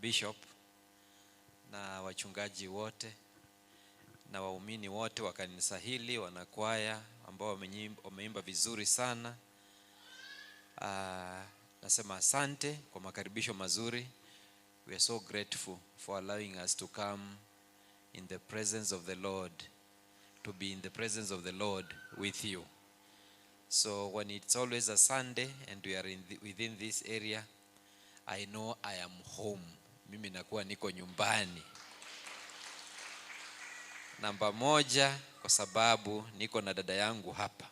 bishop na wachungaji wote na waumini wote wa kanisa hili, wanakwaya ambao wameimba vizuri sana. Nasema asante kwa makaribisho mazuri. We are so grateful for allowing us to come in the presence of the Lord, to be in the presence of the Lord with you. So when it's always a Sunday and we are within this area, I know I am home. Mimi nakuwa niko nyumbani. Namba moja, kwa sababu niko na dada yangu hapa.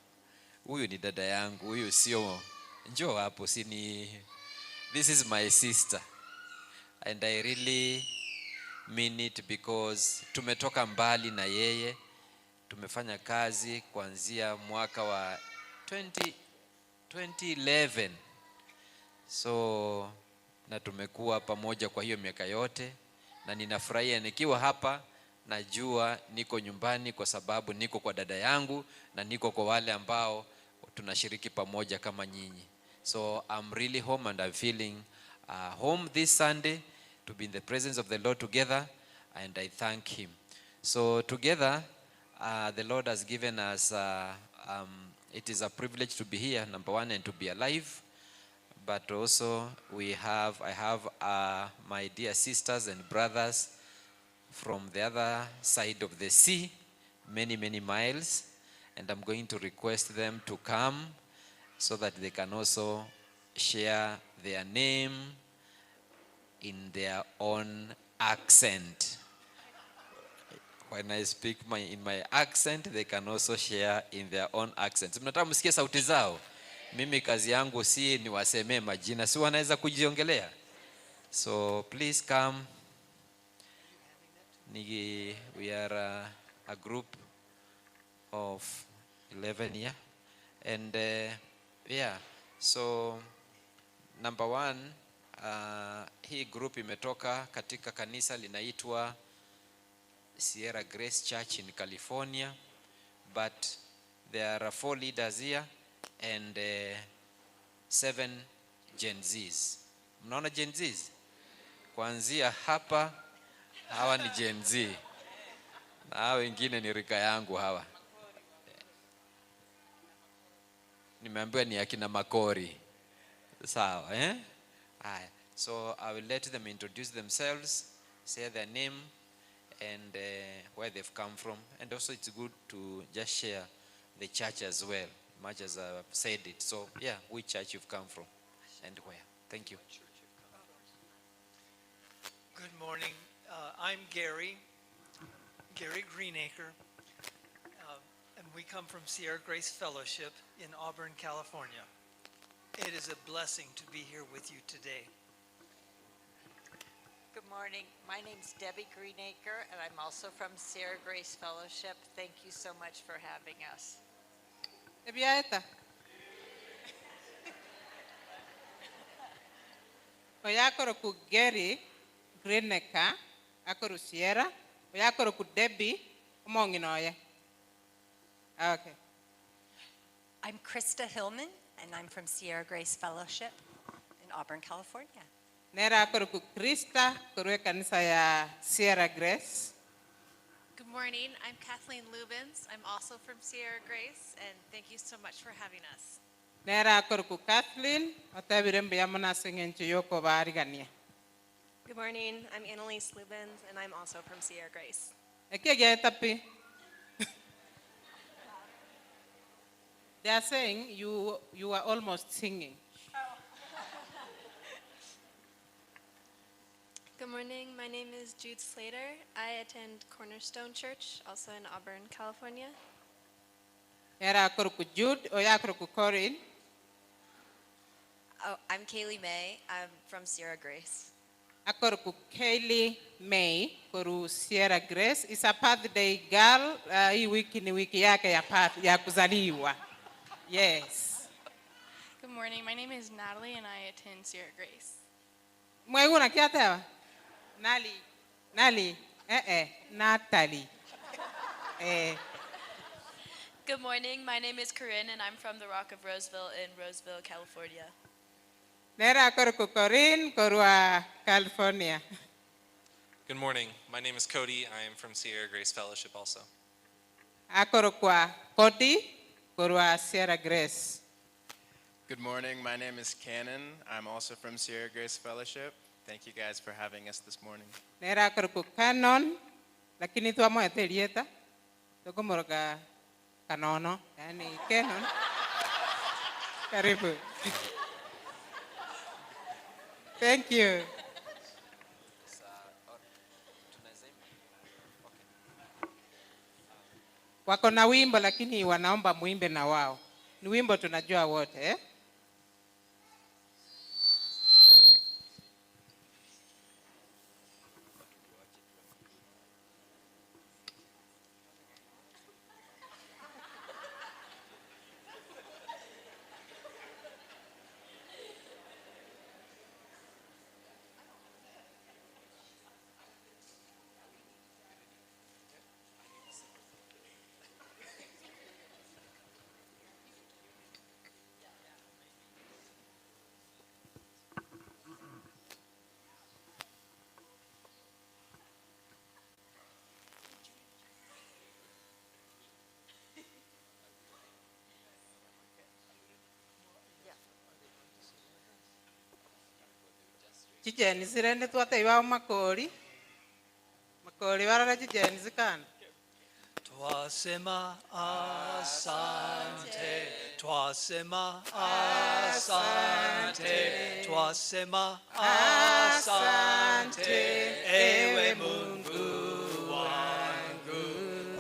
Huyu ni dada yangu, huyu sio, njoo hapo, this is my sister. And I really mean it because tumetoka mbali na yeye. Tumefanya kazi kuanzia mwaka wa 2011. So na tumekuwa pamoja kwa hiyo miaka yote, na ninafurahia nikiwa hapa. Najua niko nyumbani kwa sababu niko kwa dada yangu na niko kwa wale ambao tunashiriki pamoja kama nyinyi. So I'm really home and I'm feeling home this Sunday to be in the presence of the Lord together, and I thank him. So together the Lord has given us it is a privilege to be here, number one, and to be alive. But also I have my dear sisters and brothers from the other side of the sea, many miles, and I'm going to request them to come so that they can also share their name in their own accent. When I speak in my accent, they can also share in their own accents. Mnataka msikie sauti zao? Mimi kazi yangu si niwasemee majina, si wanaweza kujiongelea. So please come. We are a group of 11 here, and so number one, hii group imetoka katika kanisa linaitwa Sierra Grace Church in California, but there are 4 leaders here and 7 Gen Zs. Mnaona Gen Zs? Kuanzia hapa, hawa ni Gen Z. Na hawa wengine ni rika yangu hawa. Nimeambiwa ni akina Makori. Sawa, eh? So I will let them introduce themselves, say their name and where they've come from. And also it's good to just share the church as well, much as I've said it. So yeah, which church you've come from and where. Thank you. Good morning. I'm Gary Greenacre, and we come from Sierra Grace Fellowship in Auburn, California. It is a blessing to be here with you today. Good morning. My name's Debbie Greenacre, and I'm also from Sierra Grace Fellowship. Thank you so much for having us. Ebiaeta. Oyakoro ku Gary Greenacre, akoro Sierra. Oyakoro ku Debbie, omonginoye. Okay. I'm Krista Hillman, and I'm from Sierra Grace Fellowship in Auburn, California. Nera akoro ku Krista, korwe kanisa ya Sierra Grace. Good morning. I'm Kathleen Lubens. I'm also from Sierra Grace, and thank you so much for having us. Nera akoro ku Kathleen, otabirembe yamona sengencho yoko barigania. Good morning. I'm Annalise Lubens, and I'm also from Sierra Grace. They are saying you are almost singing. Good morning. My name is Jude Slater. I attend Cornerstone Church, also in Auburn, California. Era akoroku Jude, oya akoroku Corinne. Oh, I'm Kaylee May. I'm from Sierra Grace. Akoroku Kaylee May koru Sierra Grace. Is a birthday girl. Hii wiki ni wiki yake ya kuzaliwa. Yes. Good morning. My name is Natalie, and I attend Sierra Grace. Mwaiguna kiatewa? Natalie. Natalie. Good morning. My name is Corinne, and I'm from the Rock of Roseville in Roseville, California. Nera akoroku Corinne korua California. Good morning. My name is Cody. I am from Sierra Grace Fellowship also. Akoro kwa Cody korwa Sierra Grace. Good morning. My name is Cannon. I'm also from Sierra Grace Fellowship. Thank you guys for having us this morning. Nera akoro ku Canon lakini tu amo eterieta. Toko moroka kanono yani Canon. Karibu. Thank you. Wako na wimbo lakini wanaomba muimbe na wao. Ni wimbo tunajua wote eh? Jijeni zirende tuwate iwao makori. Makori warara jijeni zikana. Twasema asante, twasema asante, twasema asante, ewe Mungu wangu.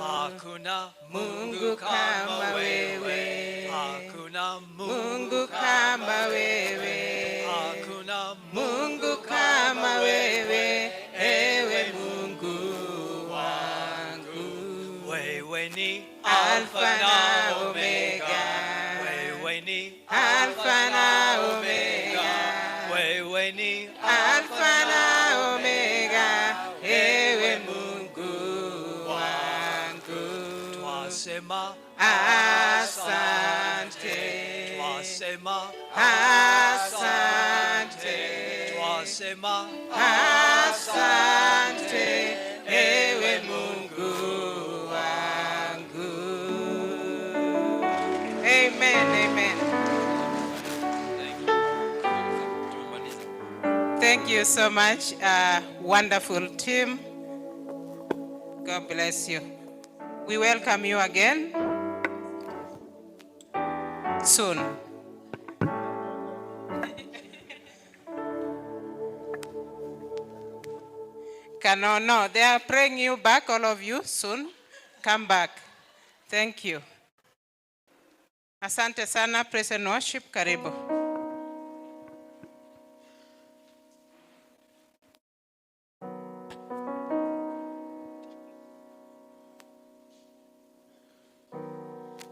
Hakuna Mungu kama wewe, hakuna Mungu kama wewe, hakuna Mungu kama wewe, ewe Mungu wangu. Wewe ni Alfa na Omega, wewe ni Alfa na Omega, wewe ni Alfa na Omega, ewe Mungu wangu. Twasema asante, twasema asante, twasema asante, ewe Mungu wangu. Amen, amen. Thank you so much, wonderful team. God bless you. We welcome you again soon. No, they are praying you back, all of you, soon. Come back. Thank you. Asante sana, praise and worship, karibu.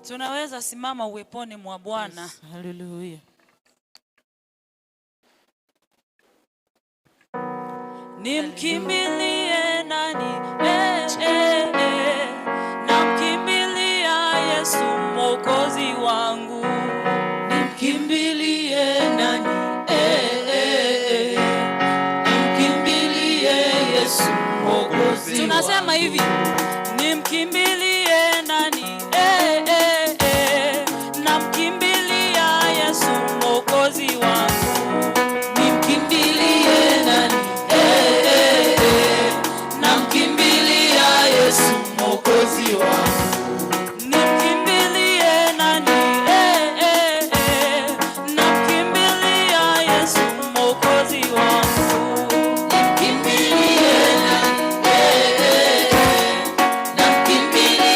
Tunaweza simama uweponi mwa Bwana. Yes, hallelujah. Nimkimbilie nani? Namkimbilia Yesu Mwokozi wangu. Nimkimbilie nani? Namkimbilie Yesu Mwokozi. Tunasema hivi, nimkimbilie nani? Namkimbilia Yesu Mwokozi wangu. Nimkimbilie nani? Namkimbilia Yesu Mwokozi wangu. Nimkimbilie nani? Namkimbilia Yesu Mwokozi wangu. Nimkimbilie nani? Namkimbilia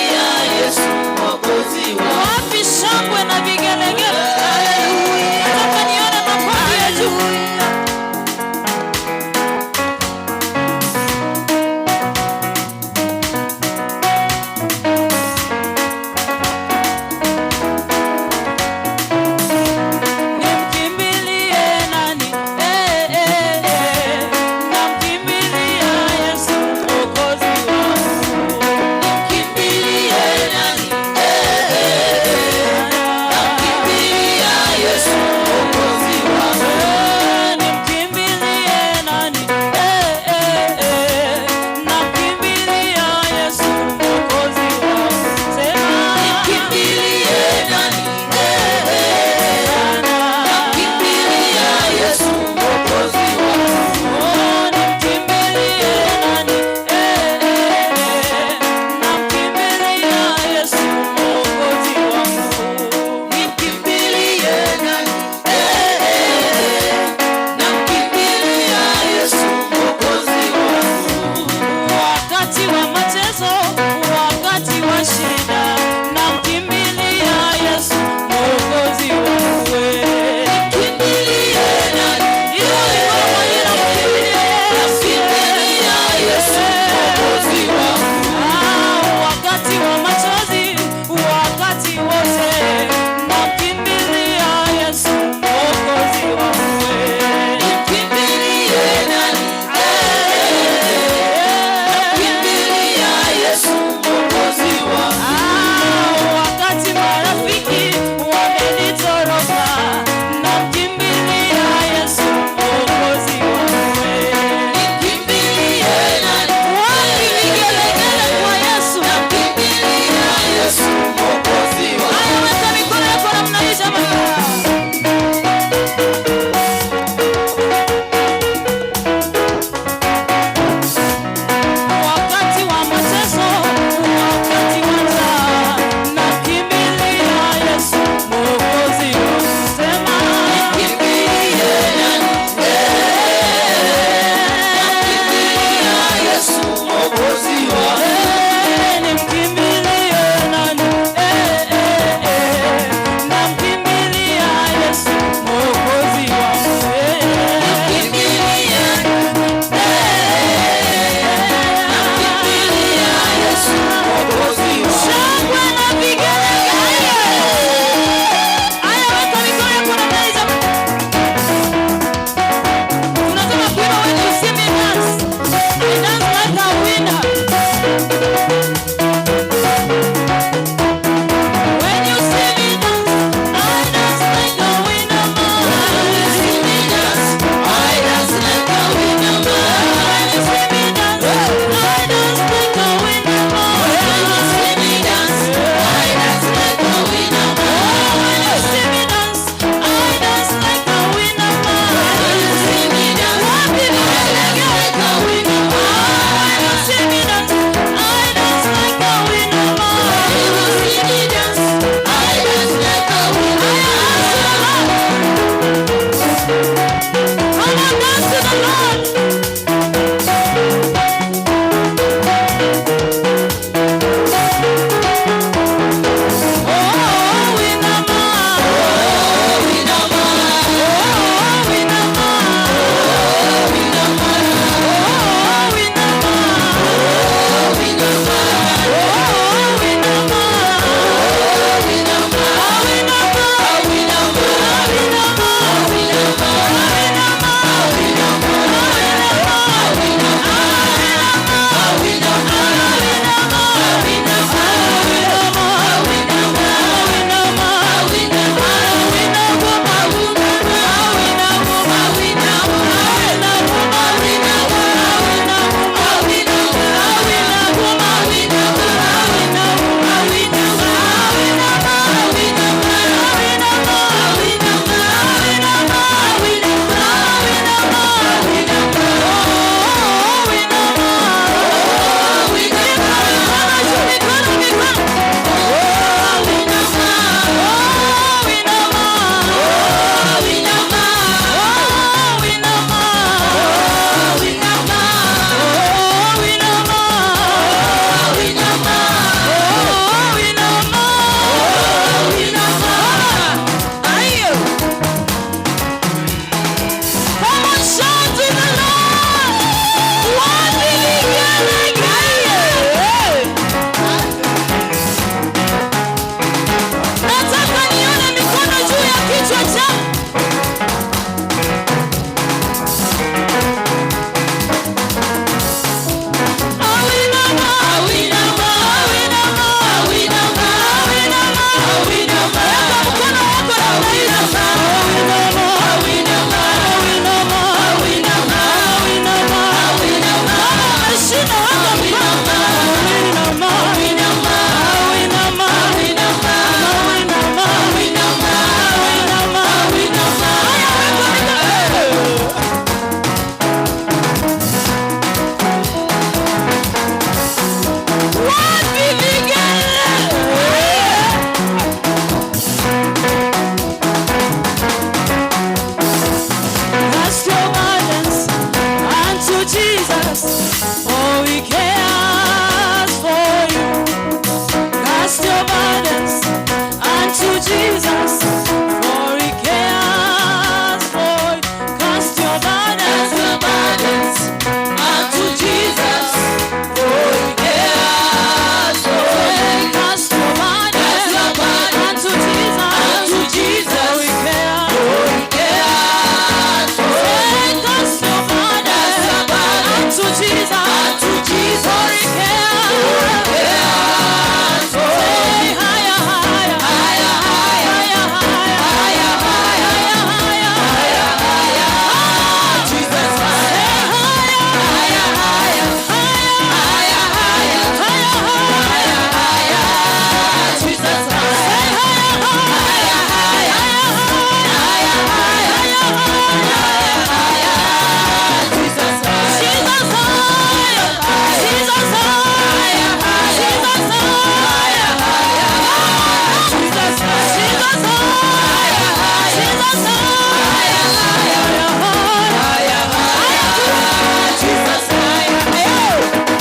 Jesus, for He cares for you. Cast your burdens unto Jesus, for He cares for you. Cast your burdens unto Jesus, for He cares for you. Cast your burdens unto Jesus, for He cares. Cast your burdens unto Jesus, for He cares. Say higher, higher, higher, higher, higher, higher, higher, higher, higher, higher. Jesus, say higher, higher, higher, higher, higher, higher, higher, higher. Jesus, say higher, higher, higher, higher, higher, higher, higher. Jesus, Jesus, higher, Jesus, higher, Jesus, higher, higher. Jesus, Jesus, higher, Jesus, higher, higher, higher, higher. Jesus, higher,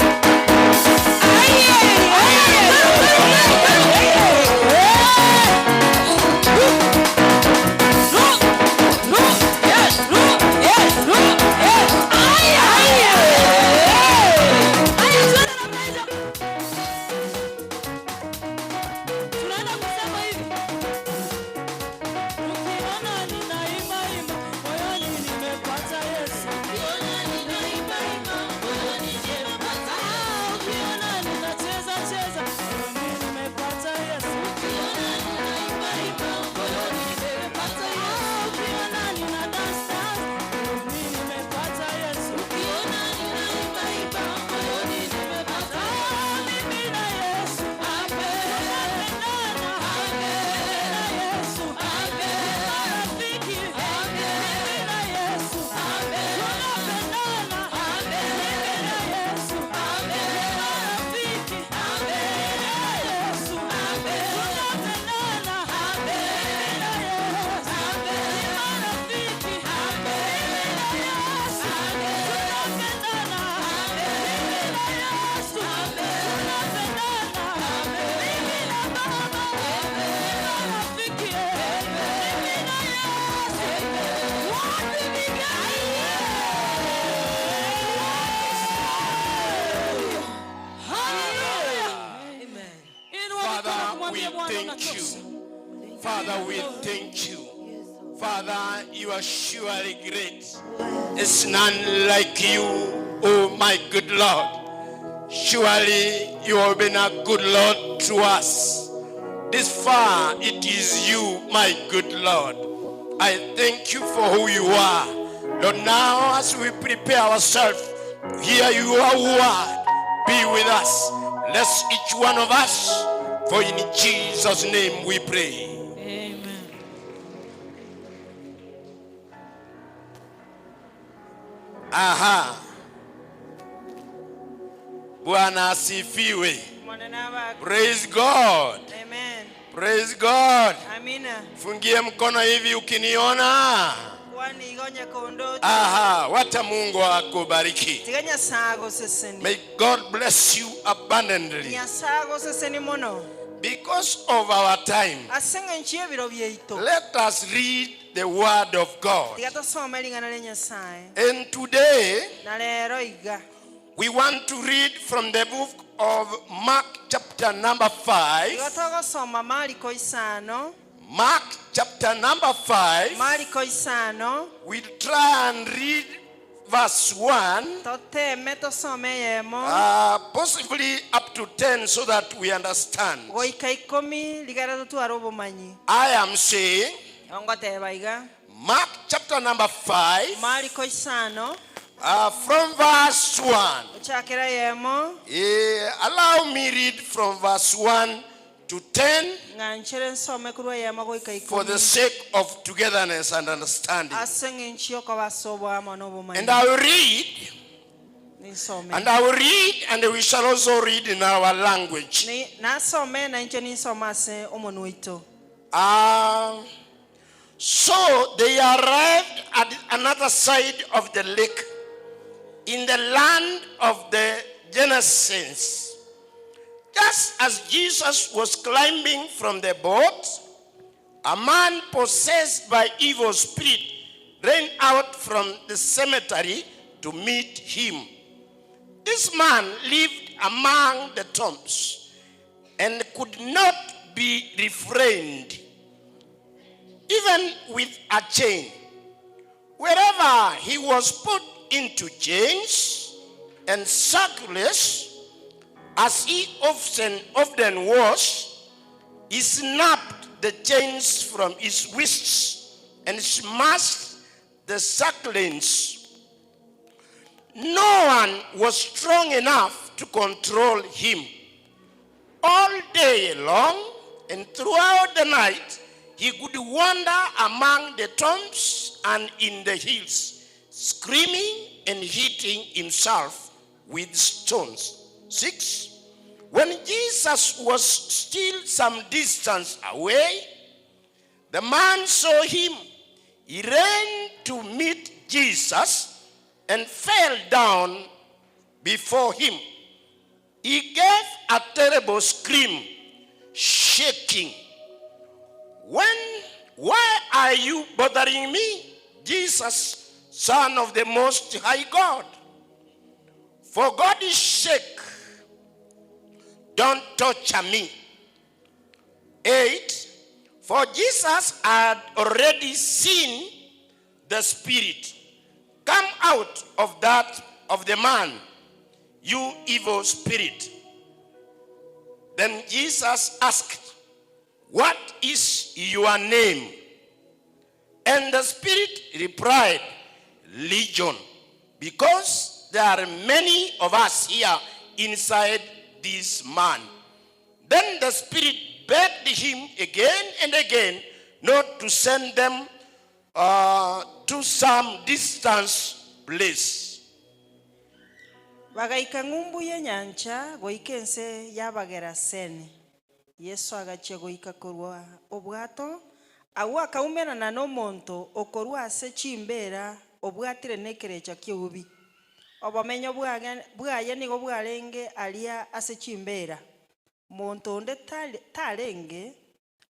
tunaenda kusema hivi. Ukiona ninaimba imba, moyoni nimepata Yesu. Ukiona ninaimba imba, moyoni nimepata Yesu. Ukiona ninacheza cheza, moyoni nimepata Yesu. Ukiona ninaimba imba, moyoni nimepata Yesu. Ukiona nina dance dance, moyoni nimepata Yesu. Ukiona ninaimba imba, moyoni nimepata Yesu. Mimi na Yesu, tunapendana. Yesu, marafiki, mimi na Yesu, tunapendana. Mimi na Yesu, marafiki, mimi na Yesu, tunapendana. Mimi na Yesu, marafiki, mimi na Yesu, tunapendana. Mimi na Yesu, tunapendana. Mimi na Baba, marafiki, mimi na Yesu, wapi Father, we thank you. Father, we thank you. Father, you are surely great. It's none like you, oh my good Lord. Surely you have been a good Lord to us. This far, it is you, my good Lord. I thank you for who you are. Lord, now as we prepare ourselves, hear your word. Be with us. Bless each one of us. For in Jesus' name we pray. Amen. Aha. Bwana asifiwe. Praise God. Amen. Praise God. Amina. Fungie mkono hivi ukiniona. Kwani igonya kondo. Aha, wacha Mungu akubariki. Tiganya sago seseni. May God bless you abundantly. Ya sago seseni mono. Because of our time, Asenga nchie biro byeito. let us read the word of God. Tigato soma lingana le Nyasaye. And today, Na lero iga. we want to read from the book of Mark chapter number 5. Tigato soma Mariko isano. Mark chapter number 5. Mariko isano. We'll try and read verse 1. Tote meto some yemo. Possibly up to 10 so that we understand. Goika ikomi ligara tu arobo manyi. I am saying Ongote baiga. Mark chapter number 5. Mariko isano. From verse 1. Uchakira yemo. Allow me read from verse 1 to 10 Nganchere some kurwa yemo goika ikomi. for the sake of togetherness and understanding. Asenga nchio kwa basobo ama nobo manyi. And I will read. And I will read, and we shall also read in our language. So they arrived at another side of the lake, in the land of the Genesans. Just as Jesus was climbing from the boat, a man possessed by evil spirit ran out from the cemetery to meet him. This man lived among the tombs and could not be refrained, even with a chain. Wherever he was put into chains and shackles, as he often was, he snapped the chains from his wrists and smashed the shackles. No one was strong enough to control him. All day long and throughout the night, he could wander among the tombs and in the hills, screaming and hitting himself with stones. 6. When Jesus was still some distance away, the man saw him. He ran to meet Jesus and fell down before him. He gave a terrible scream, shaking. Why are you bothering me, Jesus, Son of the Most High God? For God's sake, don't torture me. 8. For Jesus had already seen the spirit come out of the man, you evil spirit. Then Jesus asked, what is your name? And the spirit replied, Legion, because there are many of us here inside this man. Then the spirit begged him again and again not to send them to some distant place. Bagaika ngumbu ya nyancha goikense yabagera sene. Yesu agachia goika korwa obwato awu akaumerana n'omonto okorwa ase chimbera obwatire nekerecha kiubi. Obamenyo bwaye nigo bwarenge alia ase chimbera. Monto onde tarenge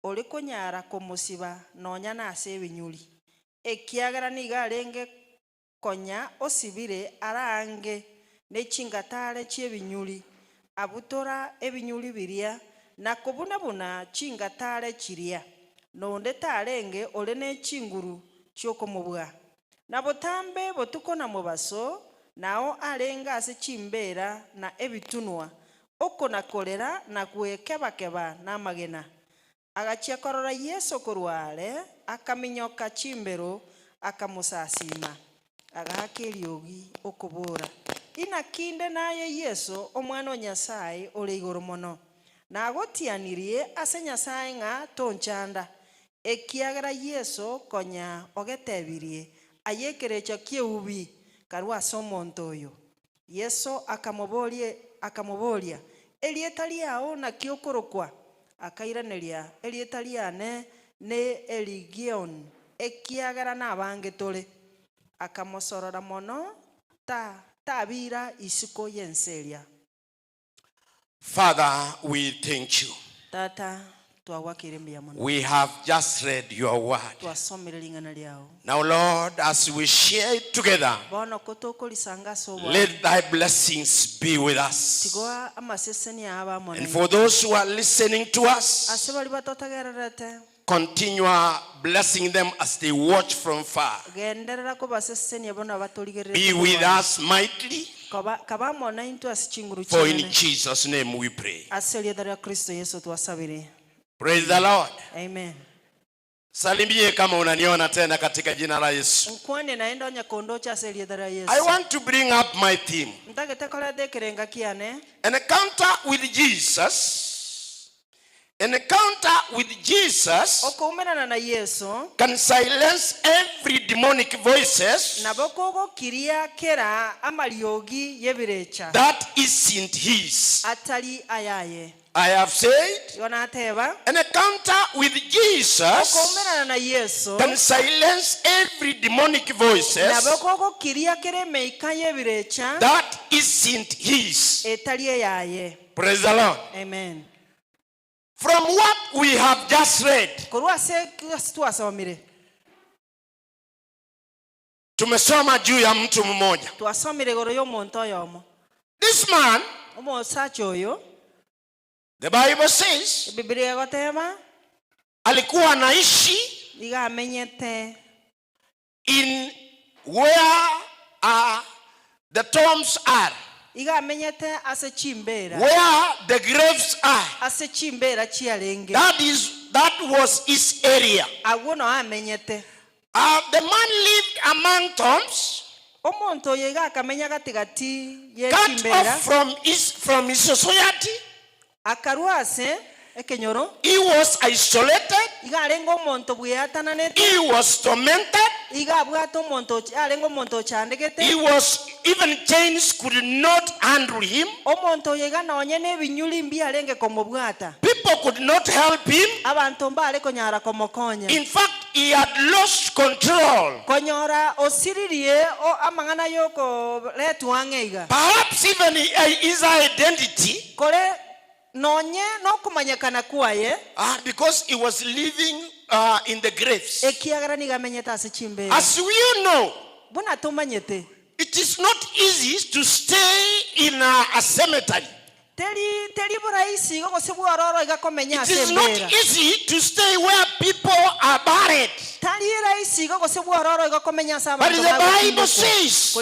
ole konyara komusiba nonya nase ebinyuri. Ekiagara niga arenge konya osibire arange nechingatare chiebinyuri. Abutora ebinyuri biria na kubunabuna chingatare chiria. Nonde tarenge ole ne chinguru chiokomubwa. Na botambe botuko na mubaso nao arenga ase chimbera na ebitunwa. Oko na kolera na kuekebakeba na magena. Agachia korora Yesu korwale akaminyoka chimbero akamusasima. Agahakeri ogi okobora. Ina kinde naye Yesu omwana Nyasaye ole igoro mono. Na agotianirie ase Nyasaye nga tonchanda. Ekiagera Yesu konya ogetebirie ayekerecha kieubi karwa somonto oyo. Yesu akamuboria elieta liao na kiokorokwa akairaneria elieta liane ne eligion ekiagera nabange tole akamosorora mono tabira isiko yenseria. Father, we thank you. Tata twawakire mbia mono. We have just read your word. Twasomere lingana liao. Now, Lord, as we share it together, Bono kotoko lisanga sobo. let thy blessings be with us. Tigoa amaseseni aba mono. And for those who are listening to us, asebali batotagererete. continue blessing them as they watch from far. Genderera ko baseseni bono batoligerere. Be with us mightily. Kaba mona into asichinguru For chene. in Jesus' name we pray. Aseli dara Kristo Yesu tuwasabiri. Praise the Lord. Amen. Salimie kama unaniona tena katika jina la Yesu. Nkwone naenda nyakondo cha aseli dara Yesu. I want to bring up my theme. Ntagete kola dekerenga kiane. An encounter with Jesus An encounter with Jesus okuumirana na Yesu can silence every demonic voices nabokoko kiria kera amariogi yebirecha that isn't his. atali ayaye. I have said Yonateba an encounter with Jesus okuumirana na Yesu can silence every demonic voices nabokoko kiria kere meika yebirecha that isn't his. etali ayaye. Praise the Lord. Amen. From what we have just read, tumesoma juu ya mtu mmoja. This man, the Bible says, alikuwa anaishi in where the tombs are, where the graves are. That was his area. The man lived among tombs, cut off from his society. He was isolated. He was tormented. He was, even chains could not handle him. People could not help him. In fact, he had lost control. Perhaps even his identity, because he was living in the graves. As you know, it is not easy to stay in a cemetery. It is not easy to stay where people are buried. But the Bible says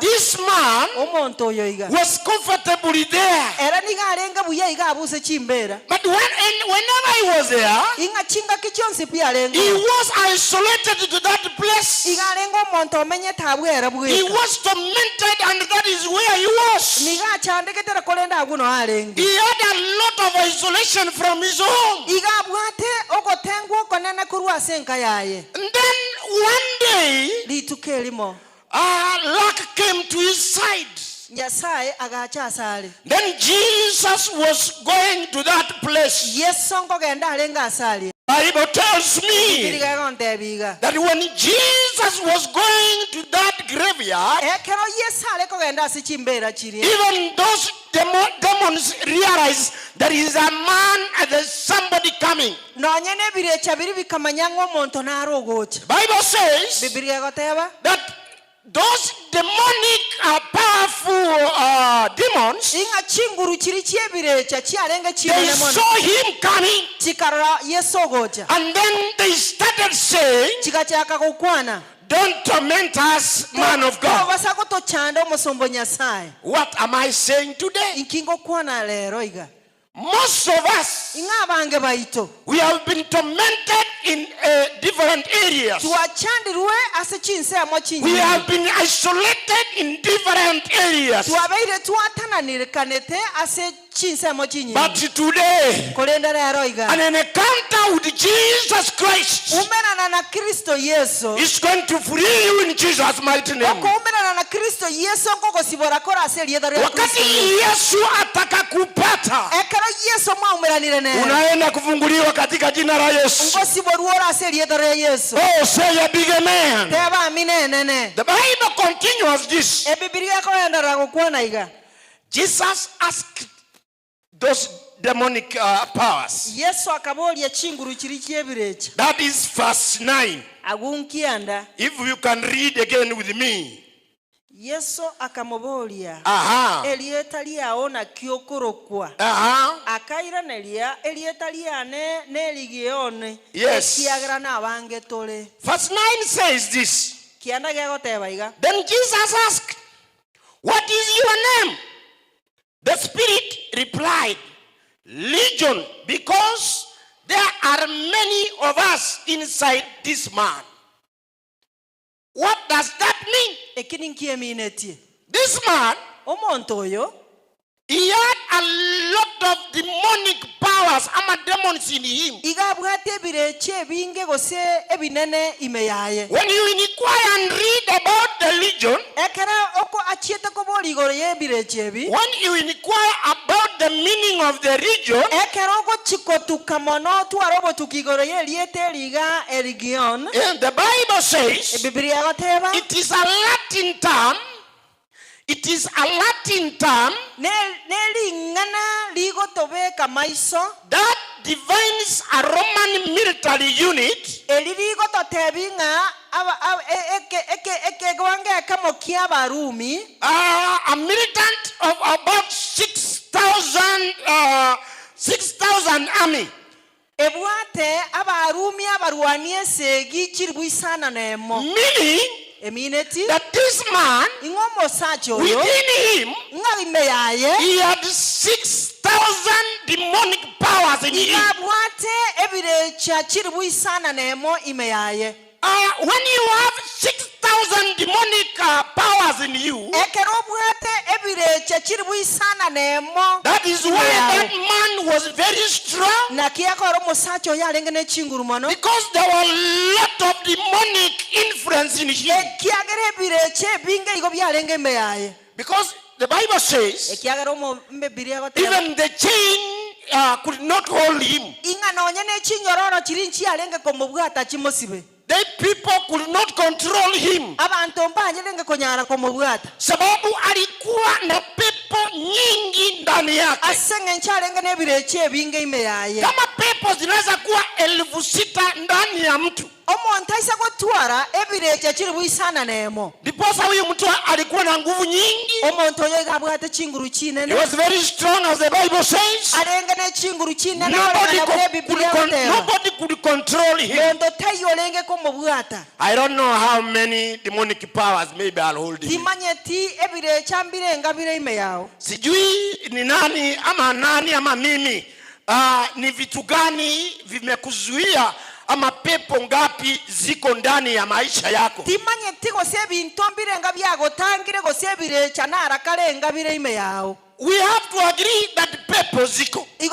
this man was comfortably there. But whenever he was there, he was isolated to that place. He was tormented, and that is where he was. He had a lot of isolation from his home. And then one day, luck came to his side. Then Jesus was going to that place. Bible tells me that when Jesus was going to that graveyard, even those demons realized there is a man and there's somebody coming. Bible says that those demonic powerful demons, they saw him coming, and then they started saying, "Don't torment us, man of God." What am I saying today? Most of us, we have been tormented in different areas. We have been isolated in different areas. But today, an encounter with Jesus Christ is going to free you in Jesus' mighty name. Wakati Yesu atakakupata, unaenda kufunguliwa katika jina la Yesu. Oh, say a big amen. The Bible continues this. Jesus asked those demonic powers. That is verse 9. If you can read again with me. Yesu akamubulia elieta liaona kiokorokwa akairanelia elieta liane neligione ekiagra na bange tole. Verse 9 says this. Kianda gagoteba iga. Then Jesus asked, "What is your name?" The spirit replied, "Legion, because there are many of us inside this man." What does that mean? This man He had a lot of demonic powers, ama demons in him. When you inquire and read about the legion, when you inquire about the meaning of the region, and the Bible says it is a Latin term. It is a Latin term that defines a Roman military unit a militant of about 6,000 army. Meaning that this man, within him, he had 6,000 demonic powers in him. When you have 6,000 demonic powers in you, that is why that man was very strong, because there were a lot of demonic influence in him. Because the Bible says even the chain could not hold him. The people could not control him. Sababu alikuwa na pepo nyingi ndani yake. Kama pepo zinaweza kuwa 6,000 ndani ya mtu, ndiposa huyu mtu alikuwa na nguvu nyingi. He was very strong, as the Bible says. Nobody could control him. I don't know how many demonic powers maybe I'll hold him. Sijui ni nani ama mimi. Ni vitu gani vimekuzuia ama pepo ngapi ziko ndani ya maisha yako? We have to agree that pepo ziko. When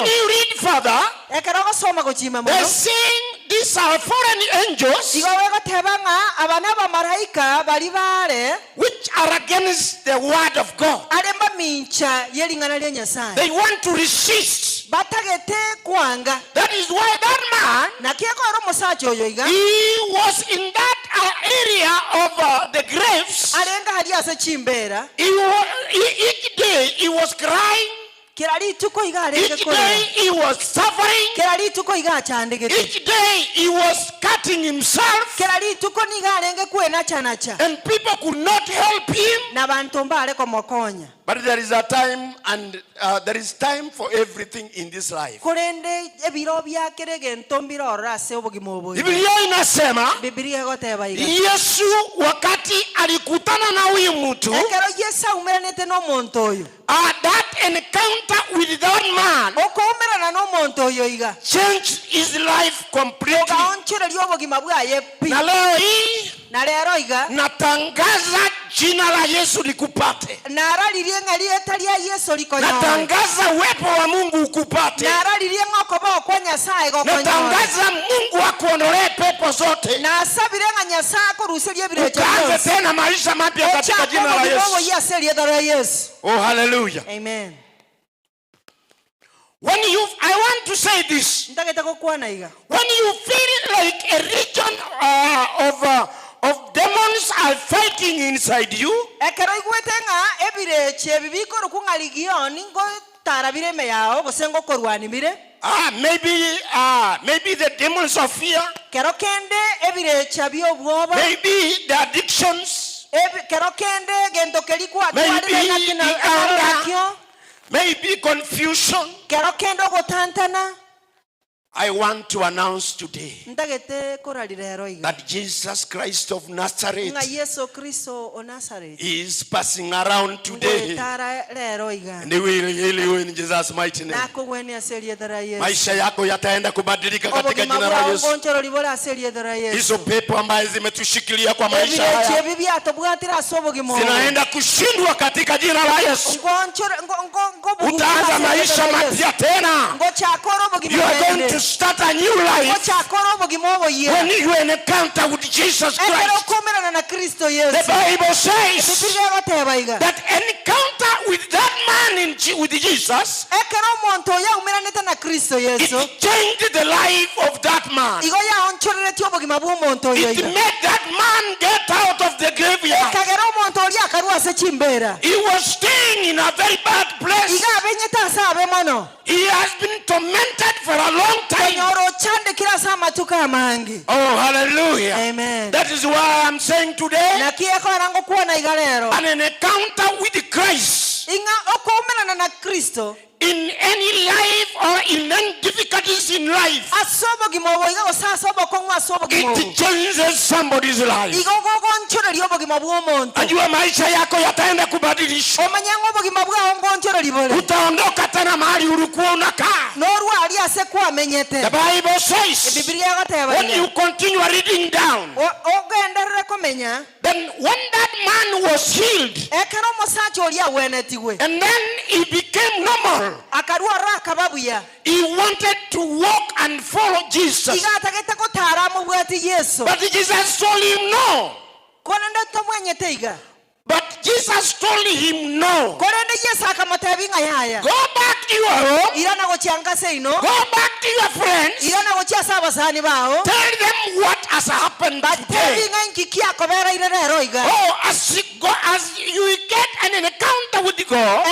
you read further, they're saying these are foreign angels which are against the word of God. They want to resist. That is why that man, he was in that area of the graves. Each day he was crying. Each day he was suffering. Each day he was cutting himself. And people could not help him. But there is a time, and there is time for everything in this life. Biblia inasema Yesu wakati alikutana na huyu mtu, that encounter with that man changed his life completely. Na leo hii natangaza jina la Yesu likupate. Natangaza uwepo wa Mungu ukupate. Natangaza Mungu akuondolee pepo zote. Ukaanze tena maisha mapya katika jina la Yesu. Oh, hallelujah. Amen. I want to say this. When you feel like a region of demons are fighting inside you, maybe the demons of fear, maybe the addictions, maybe confusion, I want to announce today ndagete korarira rero iga that Jesus Christ of Nazareth nga Yesu Kristo o Nazareth is passing around today. tara rero iga And he will heal you in Jesus' mighty name. na kugwenia aserie dara Yesu Maisha yako yataenda kubadilika katika jina la Yesu. ngonchoro libora aserie dara Yesu Hizo pepo ambazo zimetushikilia kwa maisha haya zinaenda kushindwa katika jina la Yesu. Utaanza maisha mapya tena. You are going to start a new life when you encounter with Jesus Christ. The Bible says that encounter with that man with Jesus, it changed the life of that man. It made that man get out of the graveyard. He was staying in a very bad place. He has been tormented for a long time. Oh, hallelujah. Amen. That is why I'm saying today, an encounter with Christ in any life or in any difficulties in life, it changes somebody's life. Ajua maisha yako yataenda kubadilishwa. Utaondoka tena mahali ulikuwa unakaa. The Bible says, when you continue reading down, then when that man was healed, and then he became normal, he wanted to walk and follow Jesus. But Jesus told him no. But Jesus told him no. Go back to your home. Go back to your friends. Tell them what has happened today. Oh, as you get an encounter with God,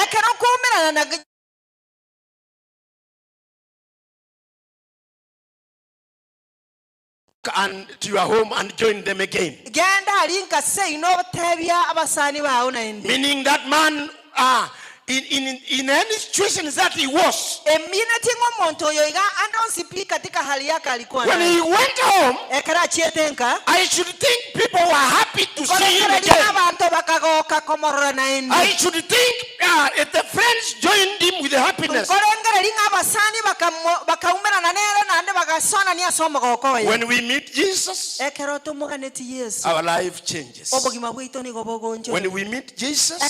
and to your home and join them again. Meaning that man in any situation that he was, when he went home, I should think people were happy to see him again. I should think if the friends joined him with happiness. When we meet Jesus, our life changes. When we meet Jesus,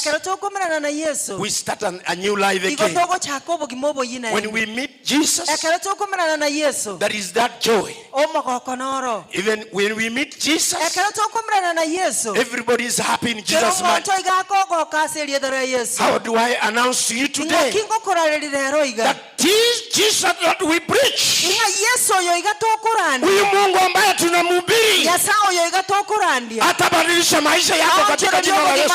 we start a new life again. When we meet Jesus, there is that joy. Even when we meet Jesus, everybody is happy in Jesus' name. How do I announce to you today that this Jesus that we preach, huyu Mungu ambaye tunamhubiri, atabadilisha maisha yako katika jina la Yesu.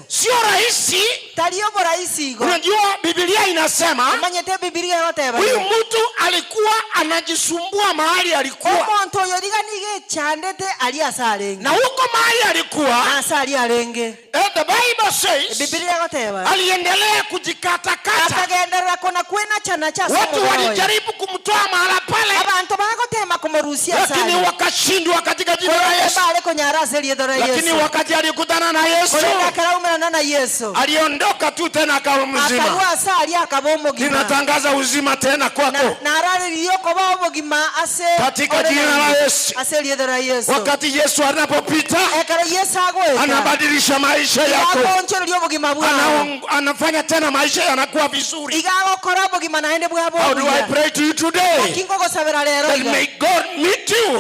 Sio rahisi. Unajua Biblia inasema huyu mtu alikuwa anajisumbua mahali alikuwa, na huko mahali alikuwa, the Bible says, aliendelea kujikatakata. Watu walijaribu kumtoa mahala pale, lakini wakashindwa katika jina la Yesu. Lakini wakati alikutana na Yesu, aliondoka tu tena akawa mzima. Ninatangaza uzima tena kwako katika jina la Yesu. Wakati Yesu anapopita, anabadilisha maisha yako, anafanya tena maisha yanakuwa vizuri. How do I pray to you today? That may God meet you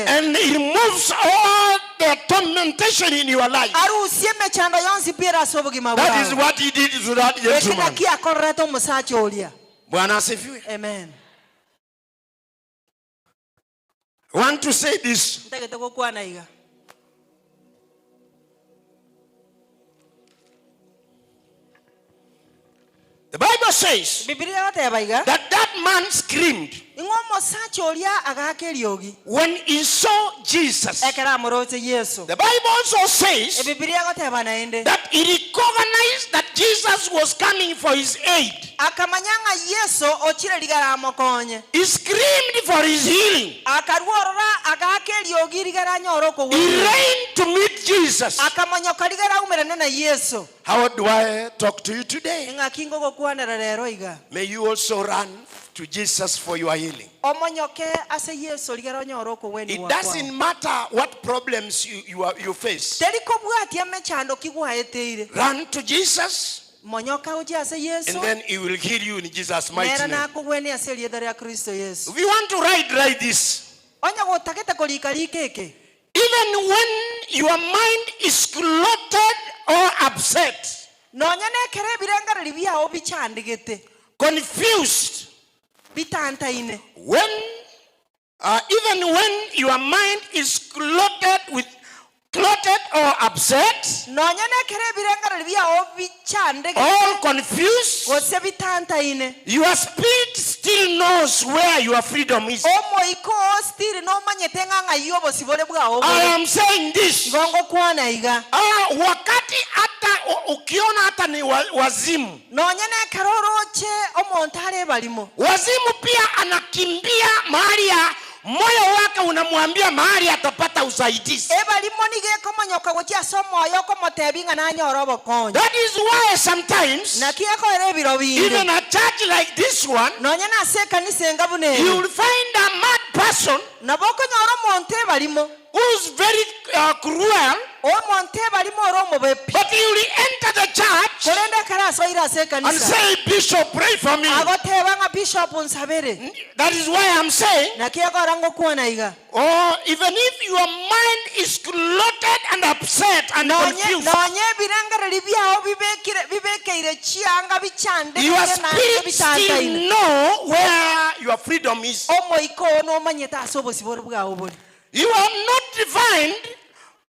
and He removes all the tormentation in your life. That is what He did to that gentleman. Bwana asifiwe. Amen. I want to say this. The Bible says that man screamed. when he saw Jesus, the Bible also says that he recognized that Jesus was coming for his aid. He screamed for his healing. He ran to meet Jesus. How do I talk to you today? May you also run to Jesus for your healing. It doesn't matter what problems you face. Run to Jesus, and then he will heal you in Jesus' mighty name. If you want to write this. Even when your mind is cluttered or upset, confused, even when your mind is cluttered or upset, all confused, your spirit still knows where your freedom is. I am saying this. Wakati hata ukiona hata ni wazimu. Wazimu pia anakimbia mahali ya moyo wake unamwambia mahali atapata usaidizi. That is why sometimes even a church like this one, you will find a mad person who's very cruel, but he will enter the church and say, Bishop, pray for me. That is why I'm saying, even if your mind is cluttered and upset and confused, your spirit still know where your freedom is. You are not defined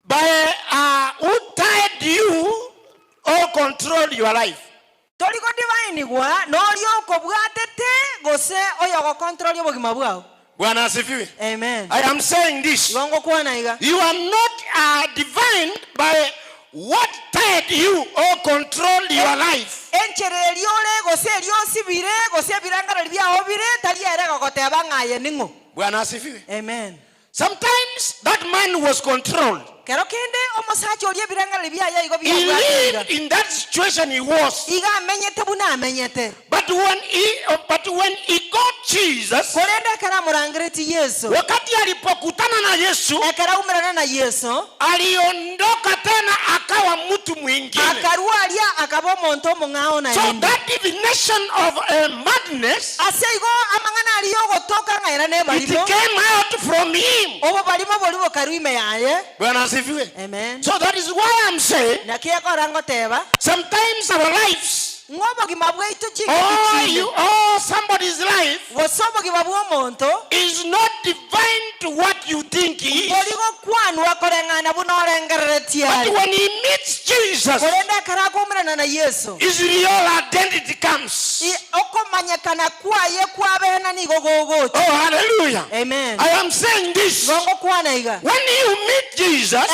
by who tied you or controlled your life. Amen. I am saying this. You are not defined by what tied you or controlled your life. Amen. Sometimes that man was controlled. He lived in that situation he was. But when he got Jesus, wakati alipokutana na Yesu, aliondoka tena akawa mtu mwingine. So that definition of madness, it came out from him. Amen. So that is why I'm saying, sometimes our lives, somebody's life is not divine to what you think he is. But when he meets Jesus, his real identity comes. Oh, hallelujah. Amen. I am saying this. When you meet Jesus,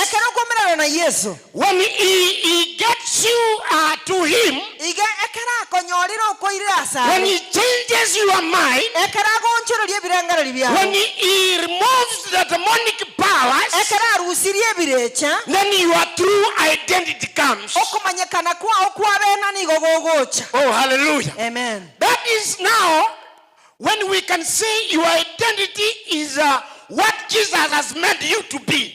when he gets you to him, when he changes your mind, when he removes the demonic powers, then your true identity comes. Oh, hallelujah. Amen. That is now when we can say your identity is what Jesus has made you to be.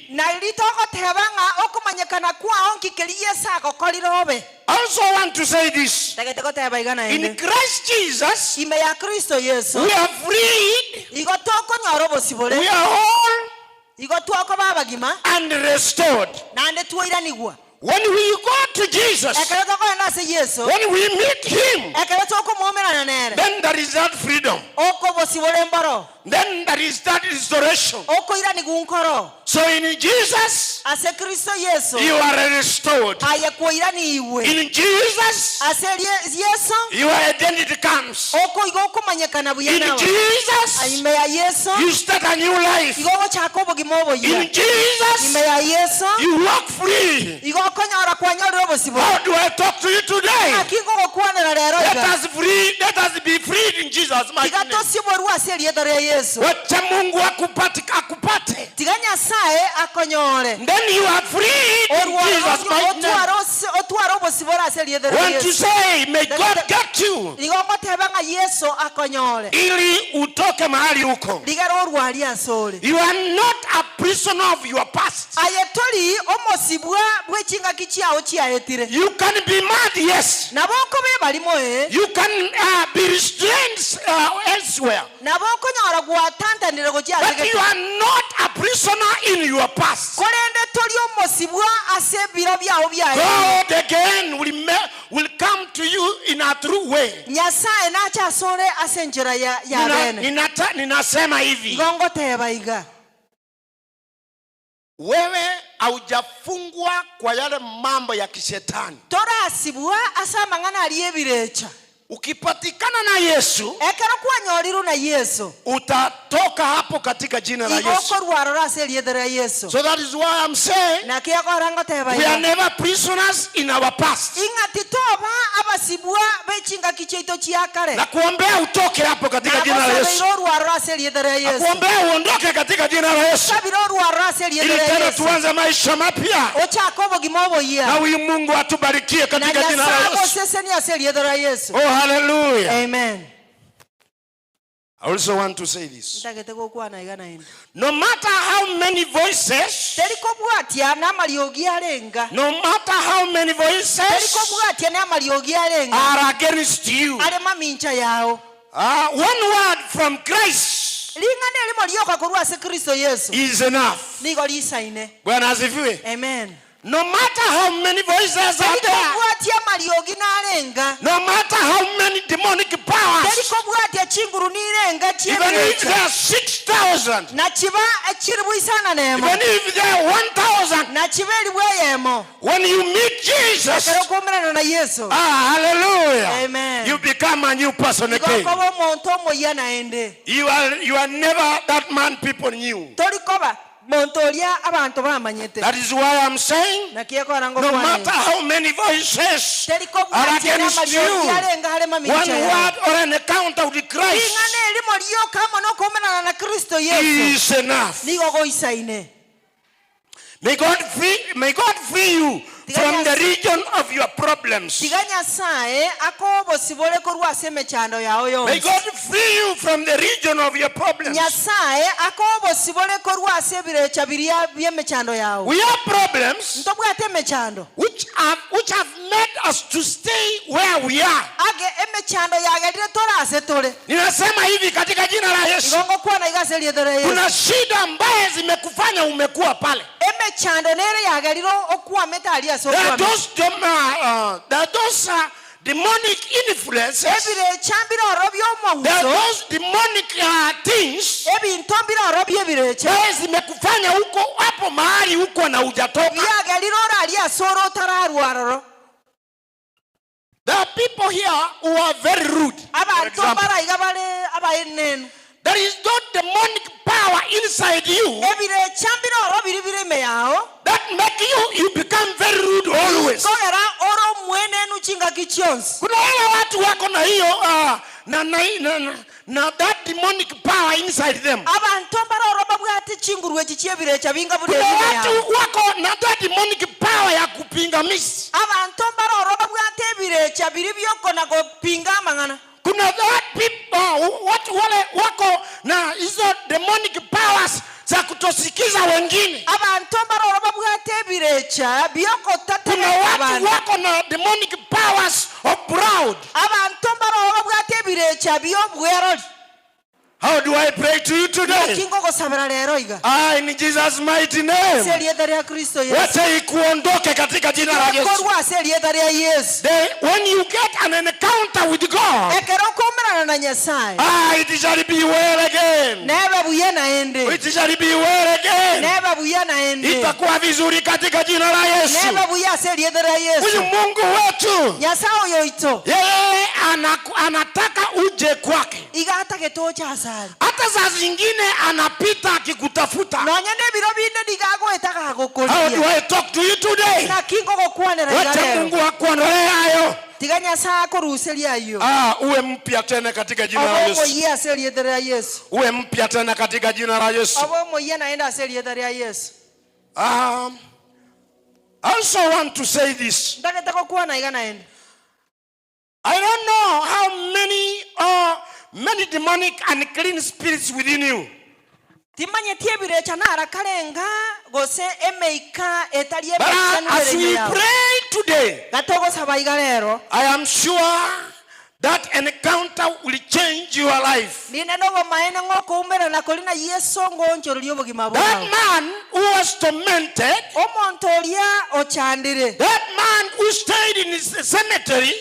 I also want to say this. In Christ Jesus, we are freed, we are whole, and restored. When we go to Jesus, when we meet him, then there is that freedom. Then there is that restoration. So in Jesus, ase Kristo Yesu you are restored. ayekuira niwe In Jesus, ase Yesu your identity comes. oko igoko manyekana buya In nawe Jesus, ime ya Yesu you start a new life. igoko chako bugimo boya In Jesus, ime ya Yesu you walk free. igoko nyora kwanyora obosibo. How do I talk to you today? Akiko okwana na lero Let us be freed in Jesus' mighty name. tigato sibo ase liedare ya Yesu Wacha Mungu akupate. tiganya sae akonyore Then you are free in Jesus' mighty name. otwaro obosibo ase liedare ya Want to Yesu say, may God get you. igoko tebanga Yesu akonyore Ili utoke mahali uko. ligaro orwali asole. You are not a prisoner of your past. Ayetoli omosibwa bwechinga kichiao chiaetire. You can be mad, yes. Naboko be balimo You can be restrained elsewhere. Naboko nyara gwatanta ndiro chia. But you are not a prisoner in your past. Korende toli omosibwa ase biro byao bya. God again will come to you in a true way. Nyasaye nacha sore ase njira ya bene. Ninasema hivi. Gongo teba iga. Wewe haujafungwa kwa yale mambo ya kishetani. Tora asibwa asa mangana aliyebirecha. Ukipatikana na Yesu, ekero kwanyoriru na Yesu, utatoka hapo katika jina la Yesu. Igoko rwaro ase liedere ya Yesu. So that is why I'm saying na kiako rango teba we are never prisoners in our past. Ingati toba abasibwa bechinga kicheito chiakare. Na kuombea utoke hapo katika jina la Yesu. Na kuombea uondoke katika jina la Yesu. Ili tena tuanze maisha mapya. Na huyu Mungu atubarikie katika jina la Yesu. Oh, hallelujah. Amen. I also want to say this. No matter how many voices, no matter how many voices are against you, one word from Christ is enough. Amen. No matter how many voices are there, no matter how many demonic powers, even if there are 6,000, even if there are 1,000, when you meet Jesus, hallelujah, amen, you become a new person again. You are never that man people knew. That is why I'm saying, no matter how many voices are against you, one word or an encounter with Christ is enough. May God free you from the region of your problems. May God free you from the region of your problems. We have problems which have made us to stay where we are. Ninasema hivi katika jina la Yesu. Kuna shida ambaye zimekufanya umekuwa pale. There are those demonic influences. There are those demonic things ambaye zimekufanya huko hapo mahali huko na hujatoka. There are people here who are very rude. For example, there is no demonic power inside you that make you become very rude always. Kuna wale watu wako na hiyo na that demonic power inside them. Kuna watu wako na that demonic power ya kupingamizi. Kuna that people watu wale wako na hizo demonic powers za kutosikiza wengine. Kuna watu wako na demonic powers of proud. How do I pray to you today? In Jesus' mighty name. Wacha ikuondoke katika jina la Yesu. When you get an encounter with God, it shall be well again. It shall be well again. Itakuwa vizuri katika jina la Yesu. Huyu Mungu wetu, yeye anataka uje kwake. Hata saa zingine anapita akikutafuta. How do I talk to you today? Wacha Mungu akuondolee hayo. Uwe mpya tena katika jina la Yesu. Uwe mpya tena katika jina la Yesu. I also want to say this. I don't know how many demonic and clean spirits within you. But as we pray today, I am sure that encounter will change your life. That man who was tormented, that man who stayed in his cemetery,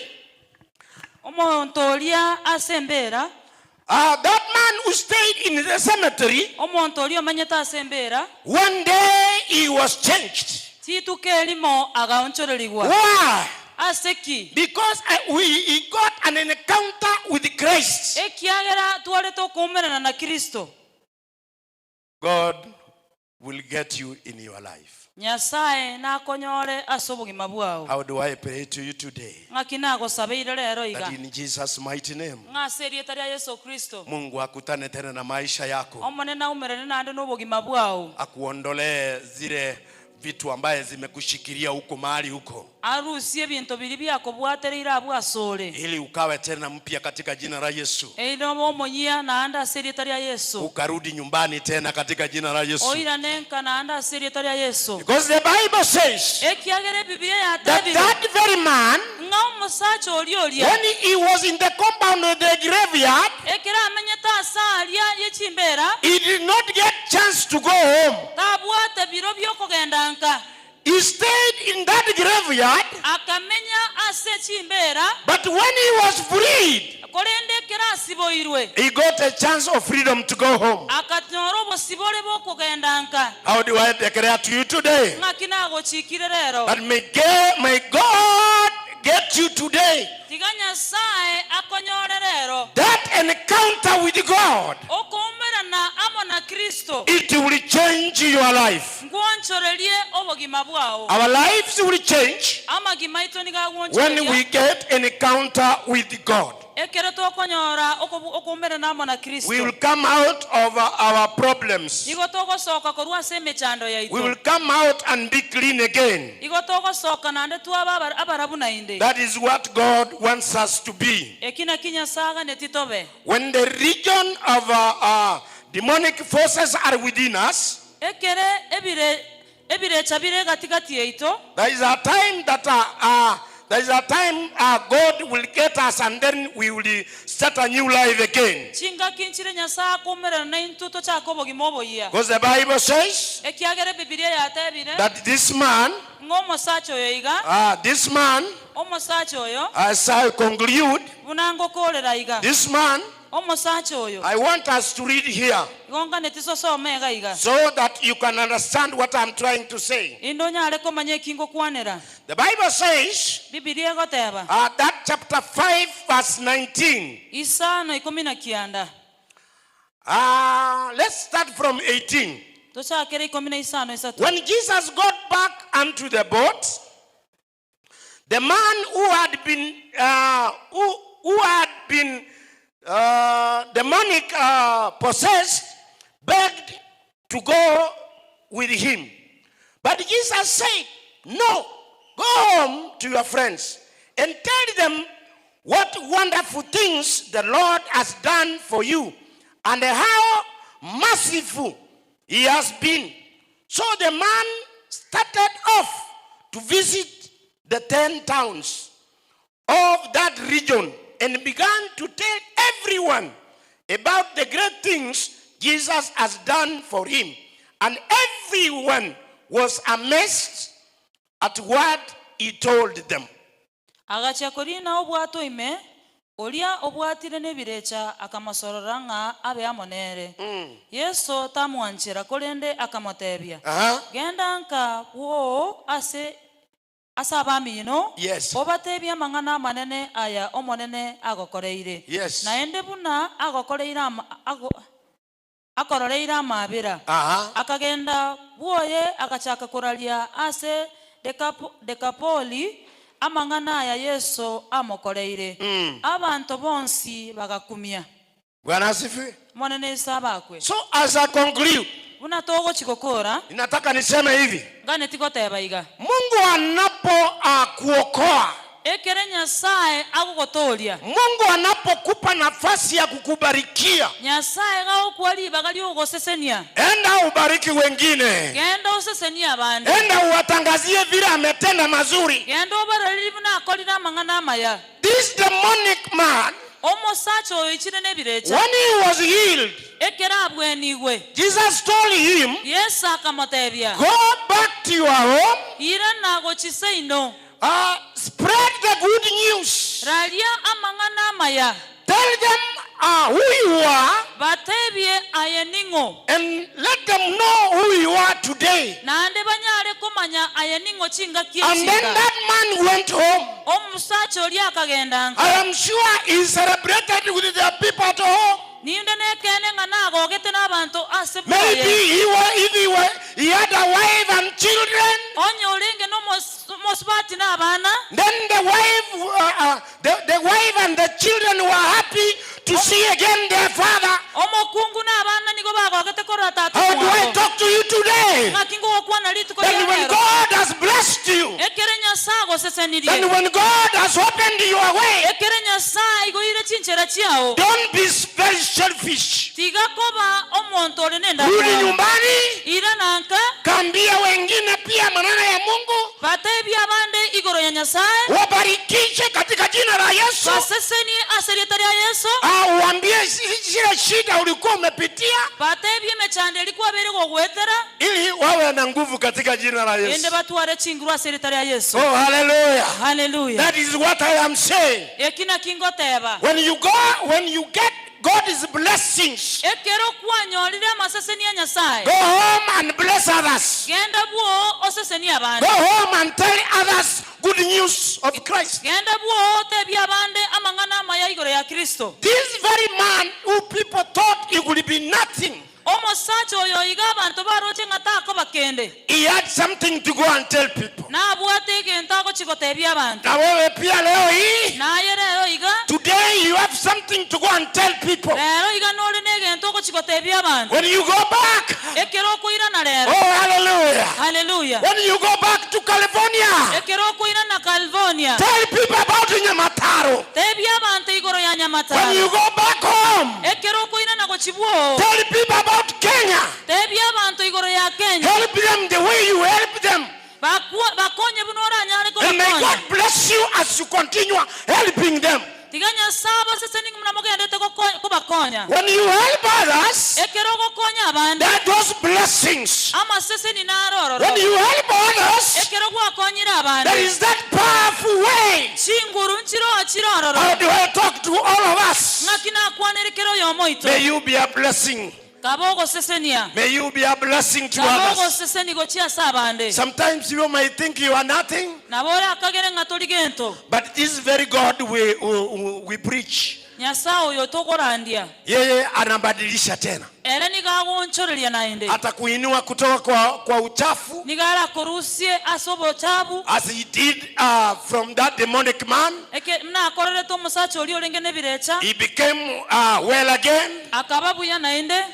that man who stayed in the cemetery, one day he was changed. Why? Because he got an encounter with Christ. God will get you in your life. How do I pray to you today? That in Jesus' mighty name, Mungu akutane tena na maisha yako, akuondolee zile vitu ambaye zimekushikilia huko mahali huko, ili ukawe tena mpya katika jina la Yesu. Ukarudi nyumbani tena katika jina la Yesu. Because the Bible says that very man, when he was in the compound of the graveyard, he did not get chance to go home. He stayed in that graveyard, but when he was freed, he got a chance of freedom to go home. How do I declare to you today? That may God get you today. That encounter with God, it will change your life. Our lives will change when we get an encounter with God. We will come out of our problems. We will come out and be clean again. That is what God wants us to be. When the region of demonic forces are within us, there is a time that God will get us, and then we will start a new life again. Because the Bible says that this man, as I conclude, this man, I want us to read here so that you can understand what I'm trying to say. The Bible says that chapter 5 verse 19. Let's start from 18. When Jesus got back unto the boat, the man who had been demonic possessed begged to go with him. But Jesus said, no, go home to your friends and tell them what wonderful things the Lord has done for you and how merciful he has been. So the man started off to visit the 10 towns of that region and began to tell everyone about the great things Jesus has done for him. And everyone was amazed at what he told them. agachakorina obwato ime olia obwatire nebirecha akamasorora nga abe amonere. Yesu tamwanchira kolende akamotebia. Genda nka wo ase asabamino. Yes. Obatebia mangana manene aya omonene agokoreire. Yes. Naende buna agokoreira akororeira amabira. Akagenda buoye akachaka kuralia ase dekapoli amangana ya Yesu amokoreire. Abantu bonsi bagakumia. Bwana asifiwe. Monene sabakwe. So as I conclude, unatogo chikokora, ninataka niseme hivi. Ngane tikoteba iga. Mungu anapo kuokoa, ekere Nyasaye agugotoria. Mungu anapokupa nafasi ya kukubarikia, Nyasaye gaokwali bagali ogosesenia. Enda ubariki wengine. Genda osesenia abandi. Enda uwatangazie vile ametenda mazuri. Genda obaralibu na akolira mangana maya. This demonic man, omosacho ichire nebirecha, when he was healed, ekera abwenigwe, Jesus told him, Yesu akamotebia, go back to your home, ira nago chiseino, spread the good news, ralia amangana maya, tell them who you are, batebie ayeningo, and let them know who you are today. Nande banyale kumanya ayeningo chinga kiechinga. And then that man went home. Omusacho oli akagenda. I am sure he celebrated with the people at home. Maybe he had a wife and children. Then the wife and the children were happy to see again their father. How do I talk to you today? Then when God has blessed you, then when God has opened your way, don't be very selfish. Rudi nyumbani, kaambia wengine pia maneno ya Mungu, wabarikishe katika jina la Yesu, uambie zile shida ulikuwa umepitia, ili wawe na nguvu katika jina la Yesu. Oh, hallelujah. Hallelujah. That is what I am saying. When you get God's blessings, go home and bless others. Go home and tell others good news of Christ. This very man who people thought he would be nothing, he had something to go and tell people. Today you have something to go and tell people. When you go back, oh hallelujah, hallelujah. When you go back to California, tell people about Nyamataro. When you go back home, tell people about Kenya. Help them the way you help them. And may God bless you as you continue helping them. When you help others, there are those blessings. When you help others, there is that powerful way. How do I talk to all of us? May you be a blessing. May you be a blessing to others. Sometimes you might think you are nothing, but this very God we preach, yeye anabadilisha tena. Atakuinua kutoka kwa uchafu, as he did from that demonic man. He became well again.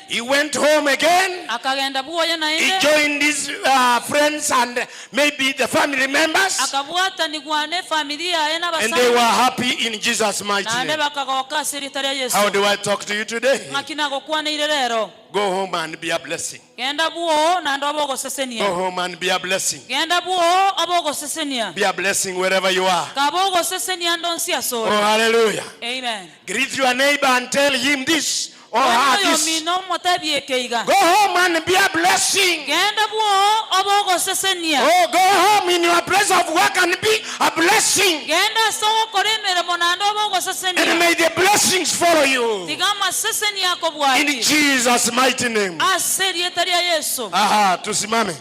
He went home again. He joined his friends and maybe the family members, and they were happy in Jesus' mighty name. How do I talk to you today? Go home and be a blessing. Go home and be a blessing. Be a blessing wherever you are. Oh, hallelujah. Amen. Greet your neighbor and tell him this. or have this. Go home and be a blessing. Oh, go home in your place of work and be a blessing. And may the blessings follow you. In Jesus' mighty name. Aha, tusimame.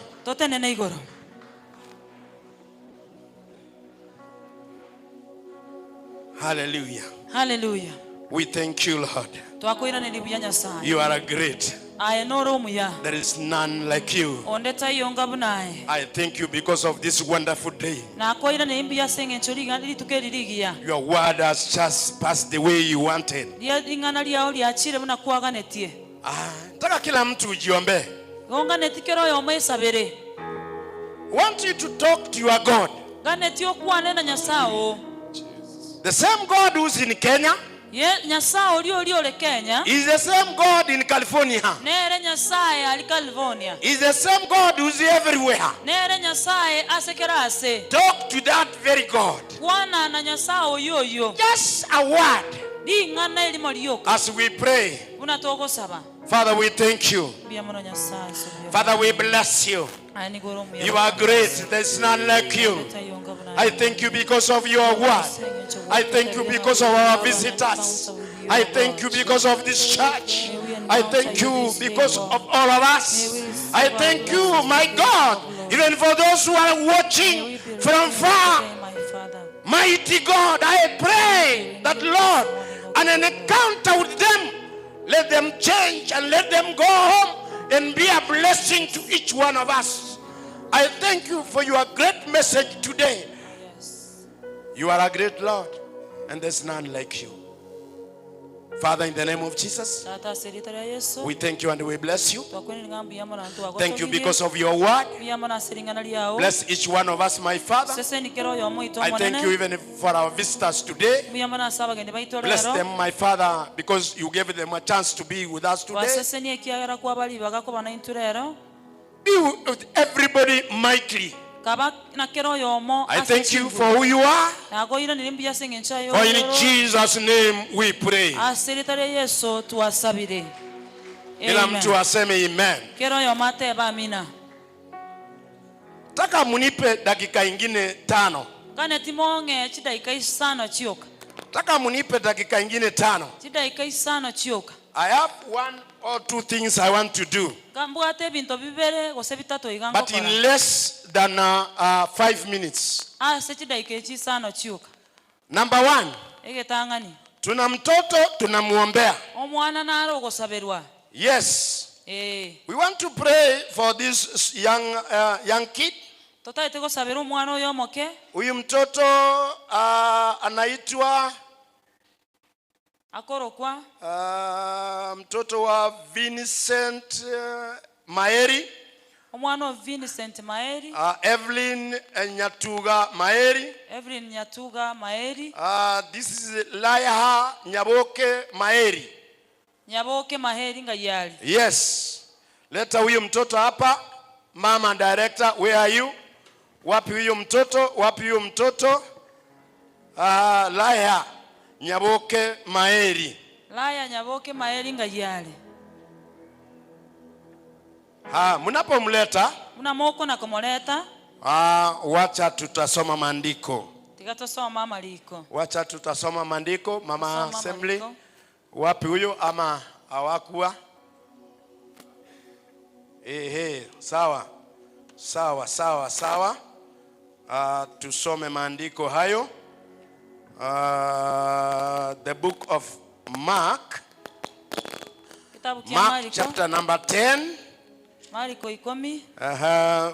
Hallelujah. Hallelujah. We thank you, Lord. You are a great. There is none like you. I thank you because of this wonderful day. Your word has just passed the way you wanted. Taka kila mtu ujiombe. Want you to talk to your God. The same God who's in Kenya is the same God in California. Is the same God who's everywhere. Talk to that very God. Just a word. As we pray, Father, we thank you. Father, we bless you. You are great. There's none like you. I thank you because of your word. I thank you because of our visitors. I thank you because of this church. I thank you because of all of us. I thank you, my God, even for those who are watching from far. Mighty God, I pray that, Lord, an encounter with them, let them change and let them go home and be a blessing to each one of us. I thank you for your great message today. You are a great Lord, and there's none like you. Father, in the name of Jesus, we thank you and we bless you. Thank you because of your word. Bless each one of us, my Father. I thank you even for our visitors today. Bless them, my Father, because you gave them a chance to be with us today. Be with everybody mightily. I thank you for who you are. For in Jesus' name we pray. Kila mtu aseme amen. Taka munipe dakika ingine 5. Taka munipe dakika ingine 5. I have one or two things I want to do. But in less than 5 minutes. Number 1. Tuna mtoto tunamuombea. Yes. We want to pray for this young kid. Huyu mtoto anaitwa mtoto wa Vincent Maeri. Evelyn Nyatuga Maeri. This is Laiha Nyaboke Maeri. Yes. Leta huyu mtoto hapa. Mama director, where are you? Wapi huyu mtoto? Laiha Nyaboke Maeri. Munapomleta, wacha tutasoma maandiko. Mama assembly. Wapi huyo ama hawakuwa? Sawa. Tusome maandiko hayo. The book of Mark chapter number 10.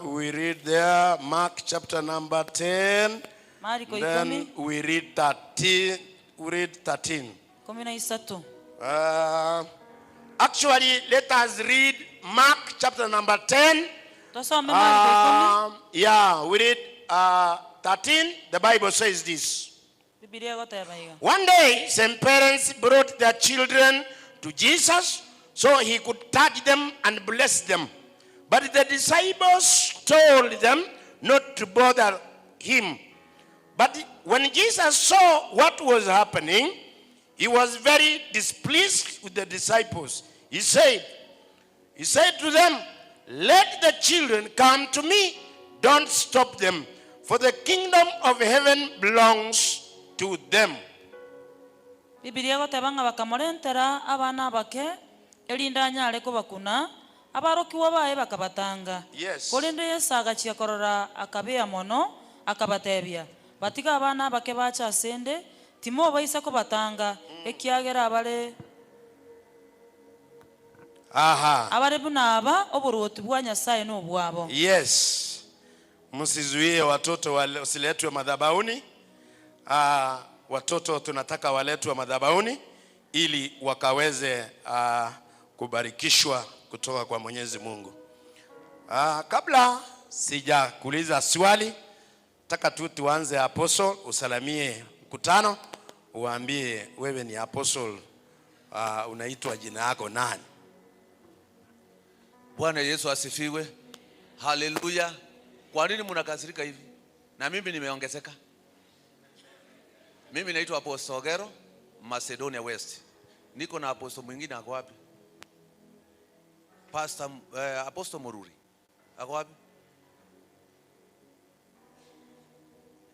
We read there, Mark chapter number 10. Then we read 13. Actually, let us read Mark chapter number 10. We read 13. The Bible says this. One day, some parents brought their children to Jesus so he could touch them and bless them. But the disciples told them not to bother him. But when Jesus saw what was happening, he was very displeased with the disciples. He said to them, let the children come to me. Don't stop them, for the kingdom of heaven belongs to them. Bibilia gotebanga bakamorentera abana bake elinda nyale kubakuna abarokiwa bae bakabatanga. Yes. Kolinde Yesu agachia korora akabea mono akabatebia batiga abana bake bacha asende timo baisa kubatanga ekiagera abale abale bunaba oburuti bwa Nyasaye n'obwabo. Yes. Msizuie watoto wasiletwe madhabahuni. Watoto tunataka waletwe madhabahuni ili wakaweze kubarikishwa kutoka kwa Mwenyezi Mungu. Kabla sijakuuliza swali, nataka tu tuanze apostle, usalamie mkutano, uambie wewe ni apostle, unaitwa jina yako nani? Bwana Yesu asifiwe. Haleluya. Kwa nini mnakasirika hivi? Na mimi nimeongezeka. Mimi naitwa Apostle Ogero, Macedonia West. Niko na apostle mwingine ako wapi? Pastor Apostle Mururi. Ako wapi?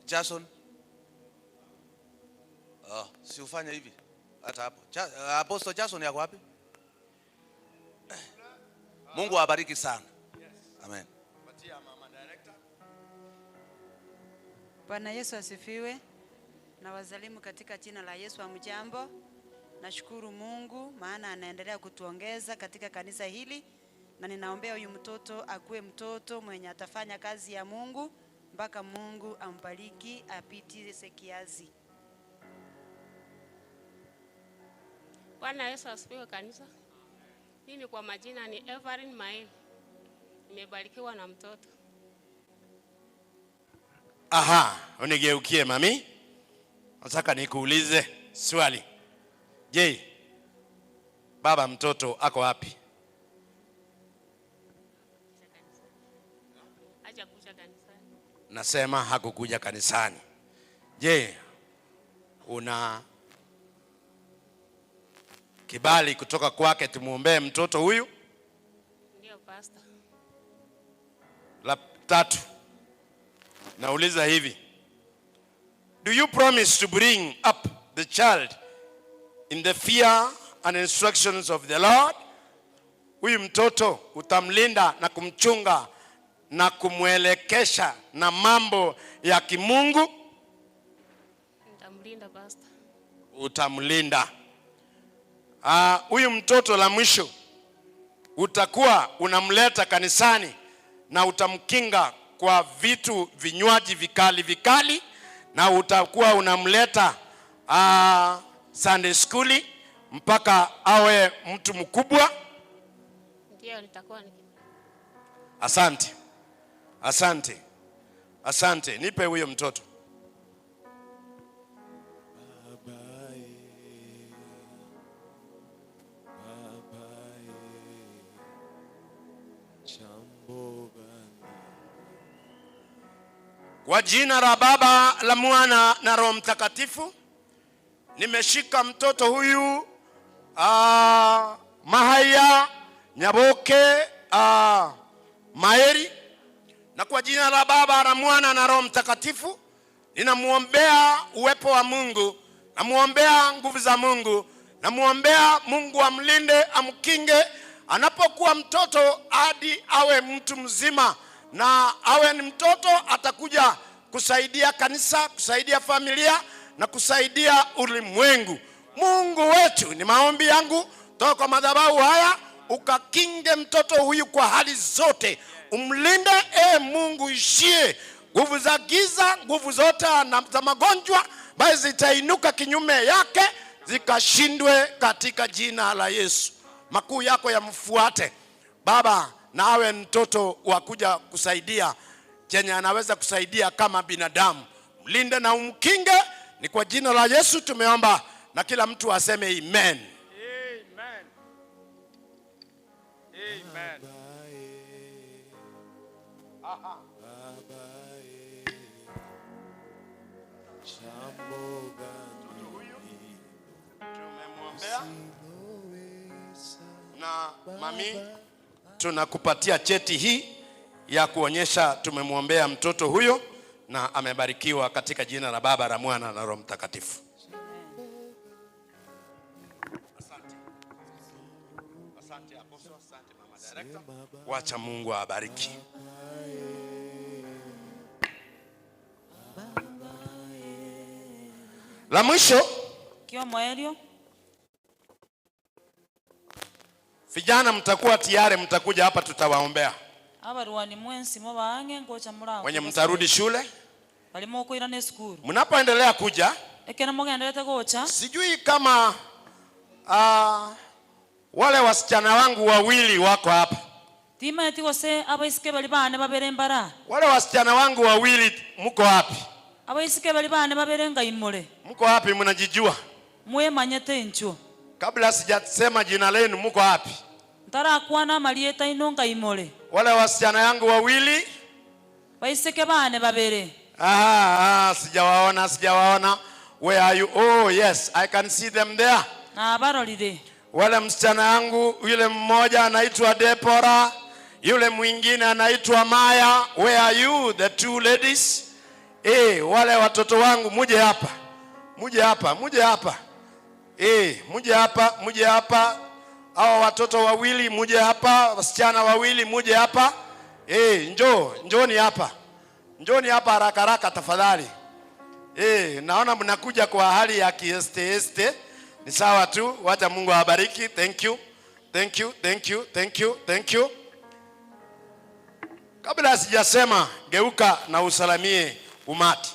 Jason. Si ufanye hivi. Hata hapo. Apostle Jason yako wapi? Mungu awabariki sana. Amen. Bwana Yesu asifiwe. Na wazalimu katika jina la Yesu. Hamjambo. Nashukuru Mungu maana anaendelea kutuongeza katika kanisa hili, na ninaombea huyu mtoto akuwe mtoto mwenye atafanya kazi ya Mungu mpaka Mungu ambariki apitie kiazi. Bwana Yesu asifiwe kanisa. Mimi kwa majina ni Evelyn Main. Nimebarikiwa na mtoto. Unigeukie mami. Nataka nikuulize swali. Je, baba mtoto ako wapi? Hajakuja kanisani. Nasema hakukuja kanisani. Je, una kibali kutoka kwake tumuombee mtoto huyu? Ndio pastor. La tatu, nauliza hivi. Do you promise to bring up the child in the fear and instructions of the Lord? Huyu mtoto utamlinda na kumchunga na kumwelekesha na mambo ya kimungu? Nitamlinda pastor. Utamlinda. Huyu mtoto la mwisho utakuwa unamleta kanisani na utamkinga kwa vitu vinywaji vikali na utakuwa unamleta Sunday school mpaka awe mtu mkubwa? Ndio nitakuwa Asante. Nipe huyo mtoto. Kwa jina la Baba, la Mwana na Roho Mtakatifu, nimeshika mtoto huyu Mahaya Nyaboke Maeri, na kwa jina la Baba, la Mwana na Roho Mtakatifu ninamuombea uwepo wa Mungu, namuombea nguvu za Mungu, namuombea Mungu amlinde, amkinge anapokuwa mtoto hadi awe mtu mzima, na awe ni mtoto atakuja kusaidia kanisa, kusaidia familia na kusaidia ulimwengu. Mungu wetu, ni maombi yangu toka kwa madhabahu haya, ukakinge mtoto huyu kwa hali zote, umlinde Mungu ishie nguvu za giza, nguvu zote na za magonjwa ambazo zitainuka kinyume yake zikashindwe katika jina la Yesu. Makuu yako yamfuate Baba, na awe mtoto wa kuja kusaidia chenye anaweza kusaidia kama binadamu. Mlinde na umkinge, ni kwa jina la Yesu tumeomba, na kila mtu aseme amen. kuwaombea. Na mami, tunakupatia cheti hii ya kuonyesha tumemwombea mtoto huyo na amebarikiwa katika jina la Baba, la Mwana na Roho Mtakatifu. Asante. Asante Apostle, asante Mama Director. Wacha Mungu awabariki. La mwisho, vijana mtakuwa tayari, mtakuja hapa tutawaombea. Wenye mtarudi shule, mnapoendelea kuja, sijui kama wale wasichana wangu wawili wako hapa. Wale wasichana wangu wawili mko wapi? Mko wapi, mnajijua? Kabla sijasema jina lenu, mko wapi? Wale wasichana yangu wawili. Sijawaona. Where are you? Oh yes, I can see them there. Wale msichana yangu, yule mmoja anaitwa Deborah, yule mwingine anaitwa Maya. Where are you, the two ladies? Wale watoto wangu, muje hapa. Muje hapa. Hao watoto wawili muje hapa, wasichana wawili muje hapa. Njoni hapa haraka tafadhali. Naona mnakuja kwa hali ya kieste. Ni sawa tu, wacha Mungu awabariki. Thank you. Kabla sijasema, geuka na usalamie umati.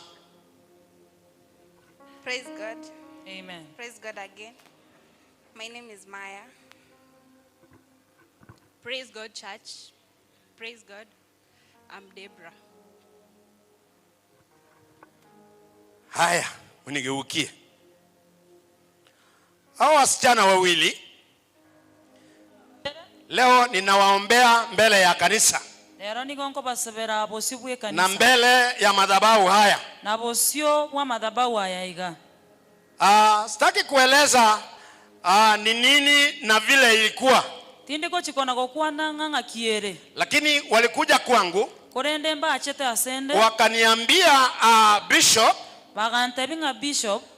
Praise God. Amen. Praise God again. My name is Maya. Praise God, church. Praise God. I'm Deborah. Haya, unigeukie. Hao wasichana wawili leo ninawaombea mbele ya kanisa na mbele ya madhabahu haya. Sitaki kueleza ni nini na vile ilikuwa, lakini walikuja kwangu wakaniambia, Bishop,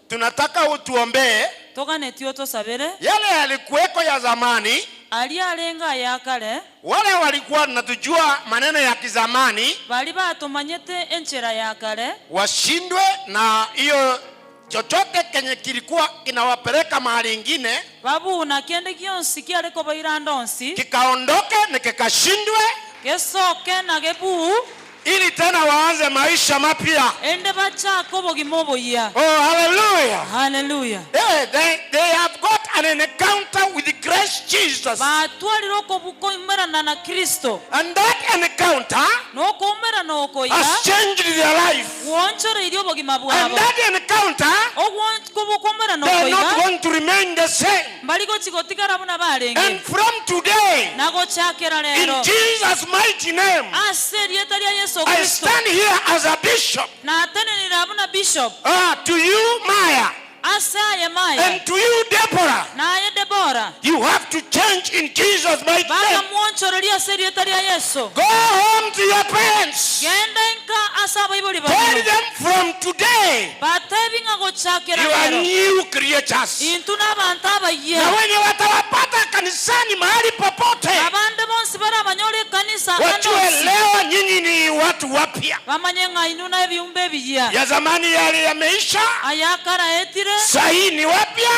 tunataka utuombee yale yalikuweko ya zamani. Wale walikuwa natujua maneno ya kizamani washindwe, na hiyo chochote kenye kilikuwa kinawapeleka mahali ingine kikaondoke na kikashindwe, ili tena waanze maisha mapya. Oh, hallelujah. They have got an encounter with Christ Jesus. And that encounter has changed their life. And that encounter, they are not going to remain the same. And from today, in Jesus' mighty name, I stand here as a bishop. To you, Maya. And to you, Deborah. You have to change in Jesus' mighty name. Go home to your parents. Tell them from today, you are new creatures. Na wenye watawapata kanisani mahali popote, wajue leo nyinyi ni watu wapya. Ya zamani yale yameisha, sahi ni wapya.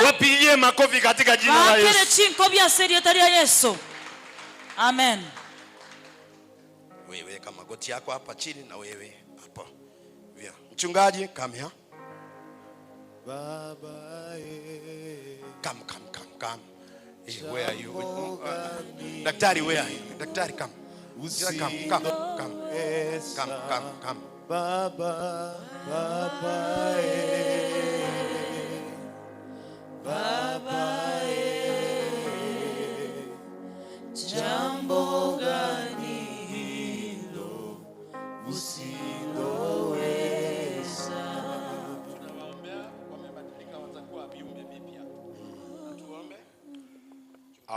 Wapigie makofi katika jina la Yesu. Amen. Wewe kama magoti yako hapa chini, na wewe hapo. Mchungaji, come here. Come. Where are you? Daktari, where are you? Daktari, come. Come. Baba. Jambo gani hilo usiloweza? Tunawaombea, wamebadilika, watakuwa viumbe vipya.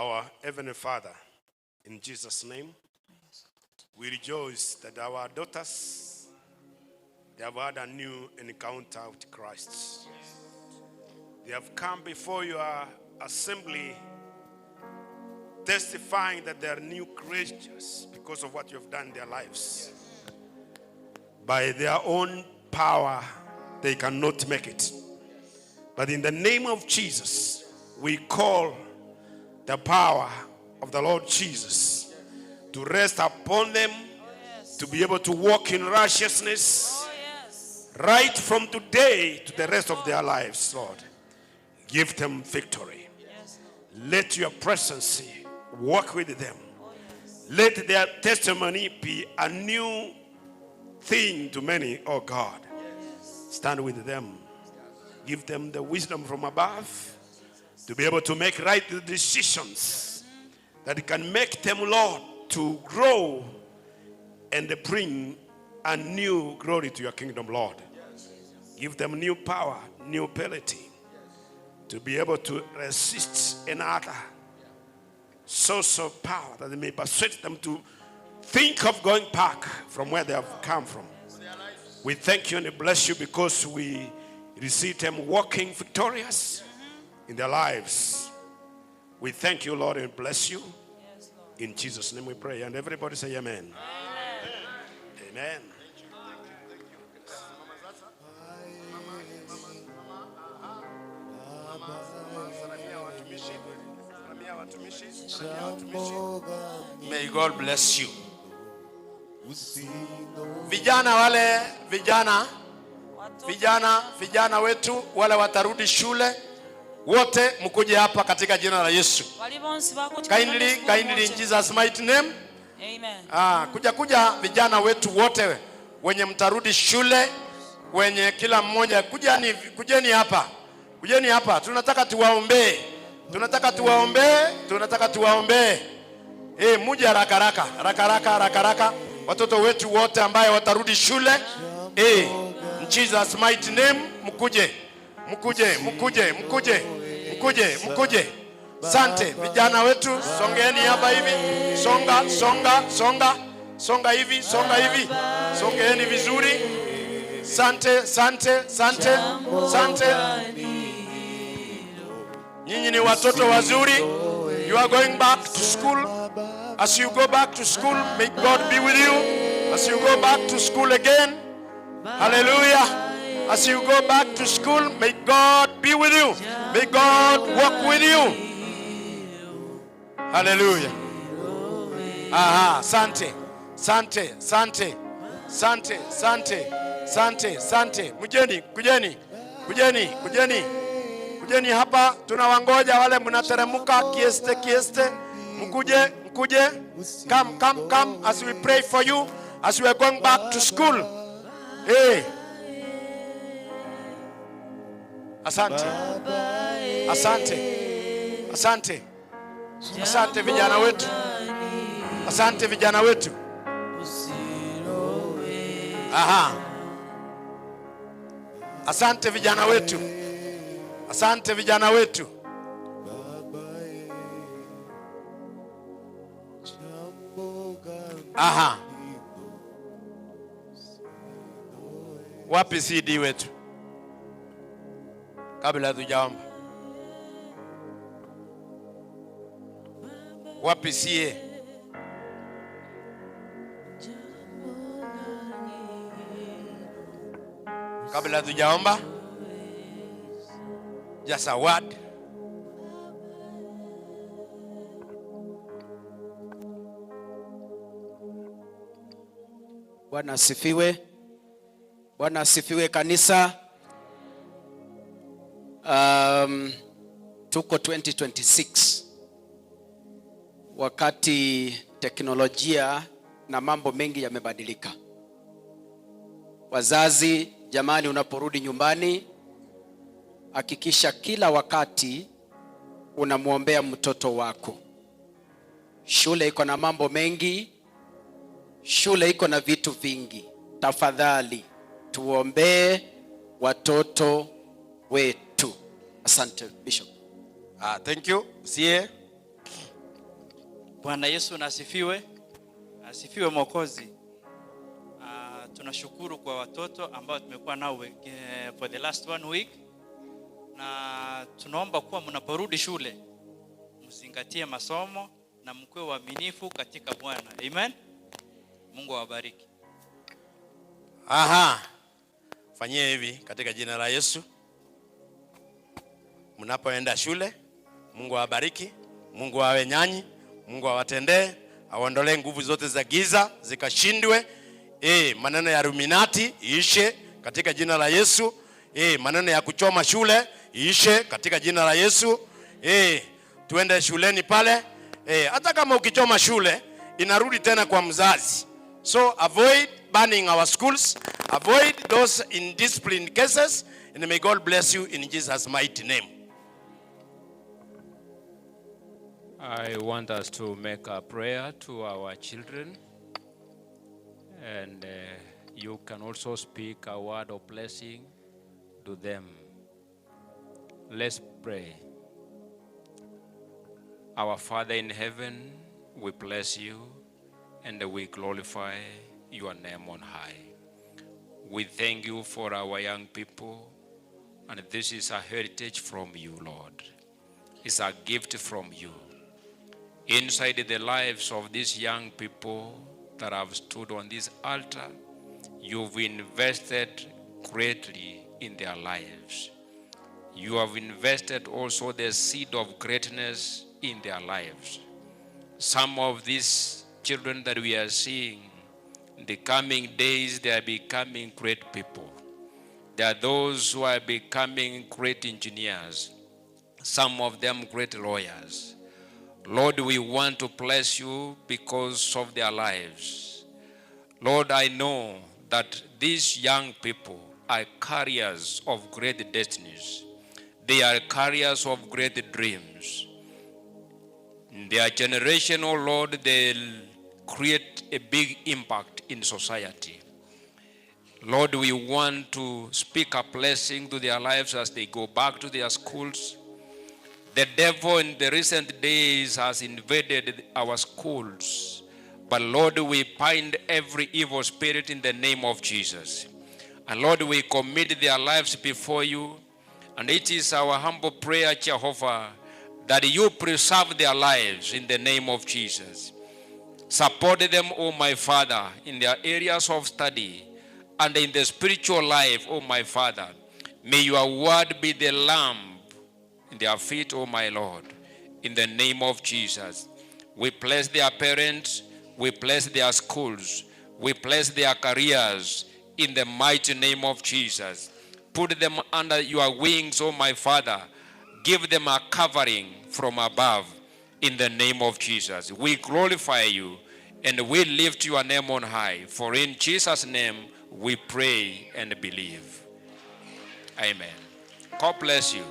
Our Heavenly Father, in Jesus' name, we rejoice that our daughters, they have had a new encounter with Christ. They have come before your assembly testifying that they are new creatures because of what you have done in their lives. By their own power, they cannot make it. But in the name of Jesus, we call the power of the Lord Jesus to rest upon them, to be able to walk in righteousness right from today to the rest of their lives, Lord. Give them victory. Let your presence walk with them. Let their testimony be a new thing to many, oh God. Stand with them. Give them the wisdom from above to be able to make right decisions that can make them, Lord, to grow and bring a new glory to your kingdom, Lord. Give them new power, new ability to be able to resist another source of power that they may persuade them to think of going back from where they have come from. We thank you and bless you because we receive them walking victorious in their lives. We thank you, Lord, and bless you. In Jesus' name we pray. And everybody say amen. Amen. Amen. May God bless you. Vijana wale, vijana wetu wale watarudi shule, wote mkuje hapa katika jina la Yesu. Kindly in Jesus mighty name. Amen. Kuja vijana wetu wote wenye mtarudi shule, wenye kila mmoja kujeni hapa. Kujeni hapa. Tunataka tuwaombee. Muje haraka. Watoto wetu wote ambaye watarudi shule. In Jesus mighty name mkuje. Sante vijana wetu, songeeni hapa hivi. Songa hivi. Songeeni vizuri. Sante. Nyinyi ni watoto wazuri. You are going back to school. As you go back to school, may God be with you. As you go back to school again. Hallelujah. As you go back to school, may God be with you. May God walk with you. Hallelujah. Sante. Kujeni hapa, tunawangoja wale mnateremka kieste. Mkuje. Come as we pray for you as we are going back to school. Asante vijana wetu. Asante vijana wetu. Asante vijana wetu. Wapi CD wetu? Kabla hatujaomba. Wapi CA? Kabla hatujaomba. Just a word. Bwana asifiwe kanisa. Tuko 2026 wakati teknolojia na mambo mengi yamebadilika. Wazazi, jamani, unaporudi nyumbani hakikisha kila wakati unamuombea mtoto wako. Shule iko na mambo mengi, shule iko na vitu vingi. Tafadhali tuombee watoto wetu. Asante Bishop. Thank you. CA. Bwana Yesu na asifiwe. Asifiwe Mwokozi. Tunashukuru kwa watoto ambao tumekuwa nao for the last 1 week, na tunaomba kuwa mnaporudi shule mzingatie masomo na mkuwe waaminifu katika Bwana. Amen. Mungu awabariki. Aha. Fanyie hivi katika jina la Yesu. Mnapoenda shule, Mungu awabariki, Mungu awe nyanyi, Mungu awatendee, aondolee nguvu zote za giza zikashindwe. Maneno ya Illuminati iishe katika jina la Yesu. Maneno ya kuchoma shule iishe katika jina la Yesu. Tuende shuleni pale. Hata kama ukichoma shule inarudi tena kwa mzazi. So avoid burning our schools, avoid those indisciplined cases, and may God bless you in Jesus' mighty name. I want us to make a prayer to our children, and you can also speak a word of blessing to them. Let's pray. Our Father in heaven, we bless you and we glorify your name on high. We thank you for our young people, and this is a heritage from you, Lord. It's a gift from you. Inside the lives of these young people that have stood on this altar, you've invested greatly in their lives. You have invested also the seed of greatness in their lives. Some of these children that we are seeing, in the coming days, they are becoming great people. There are those who are becoming great engineers, some of them great lawyers. Lord, we want to bless you because of their lives. Lord, I know that these young people are carriers of great destinies. They are carriers of great dreams. In their generation, oh Lord, they'll create a big impact in society. Lord, we want to speak a blessing to their lives as they go back to their schools. The devil in the recent days has invaded our schools. But Lord, we bind every evil spirit in the name of Jesus. And Lord, we commit their lives before you. And it is our humble prayer, Jehovah, that you preserve their lives in the name of Jesus. Support them, oh my Father, in their areas of study and in the spiritual life, oh my Father. May your word be the lamp in their feet, oh my Lord, in the name of Jesus. We bless their parents, we bless their schools, we bless their careers in the mighty name of Jesus. Put them under your wings, oh my Father. Give them a covering from above in the name of Jesus. We glorify you and we lift your name on high. For in Jesus' name we pray and believe. Amen. God bless you.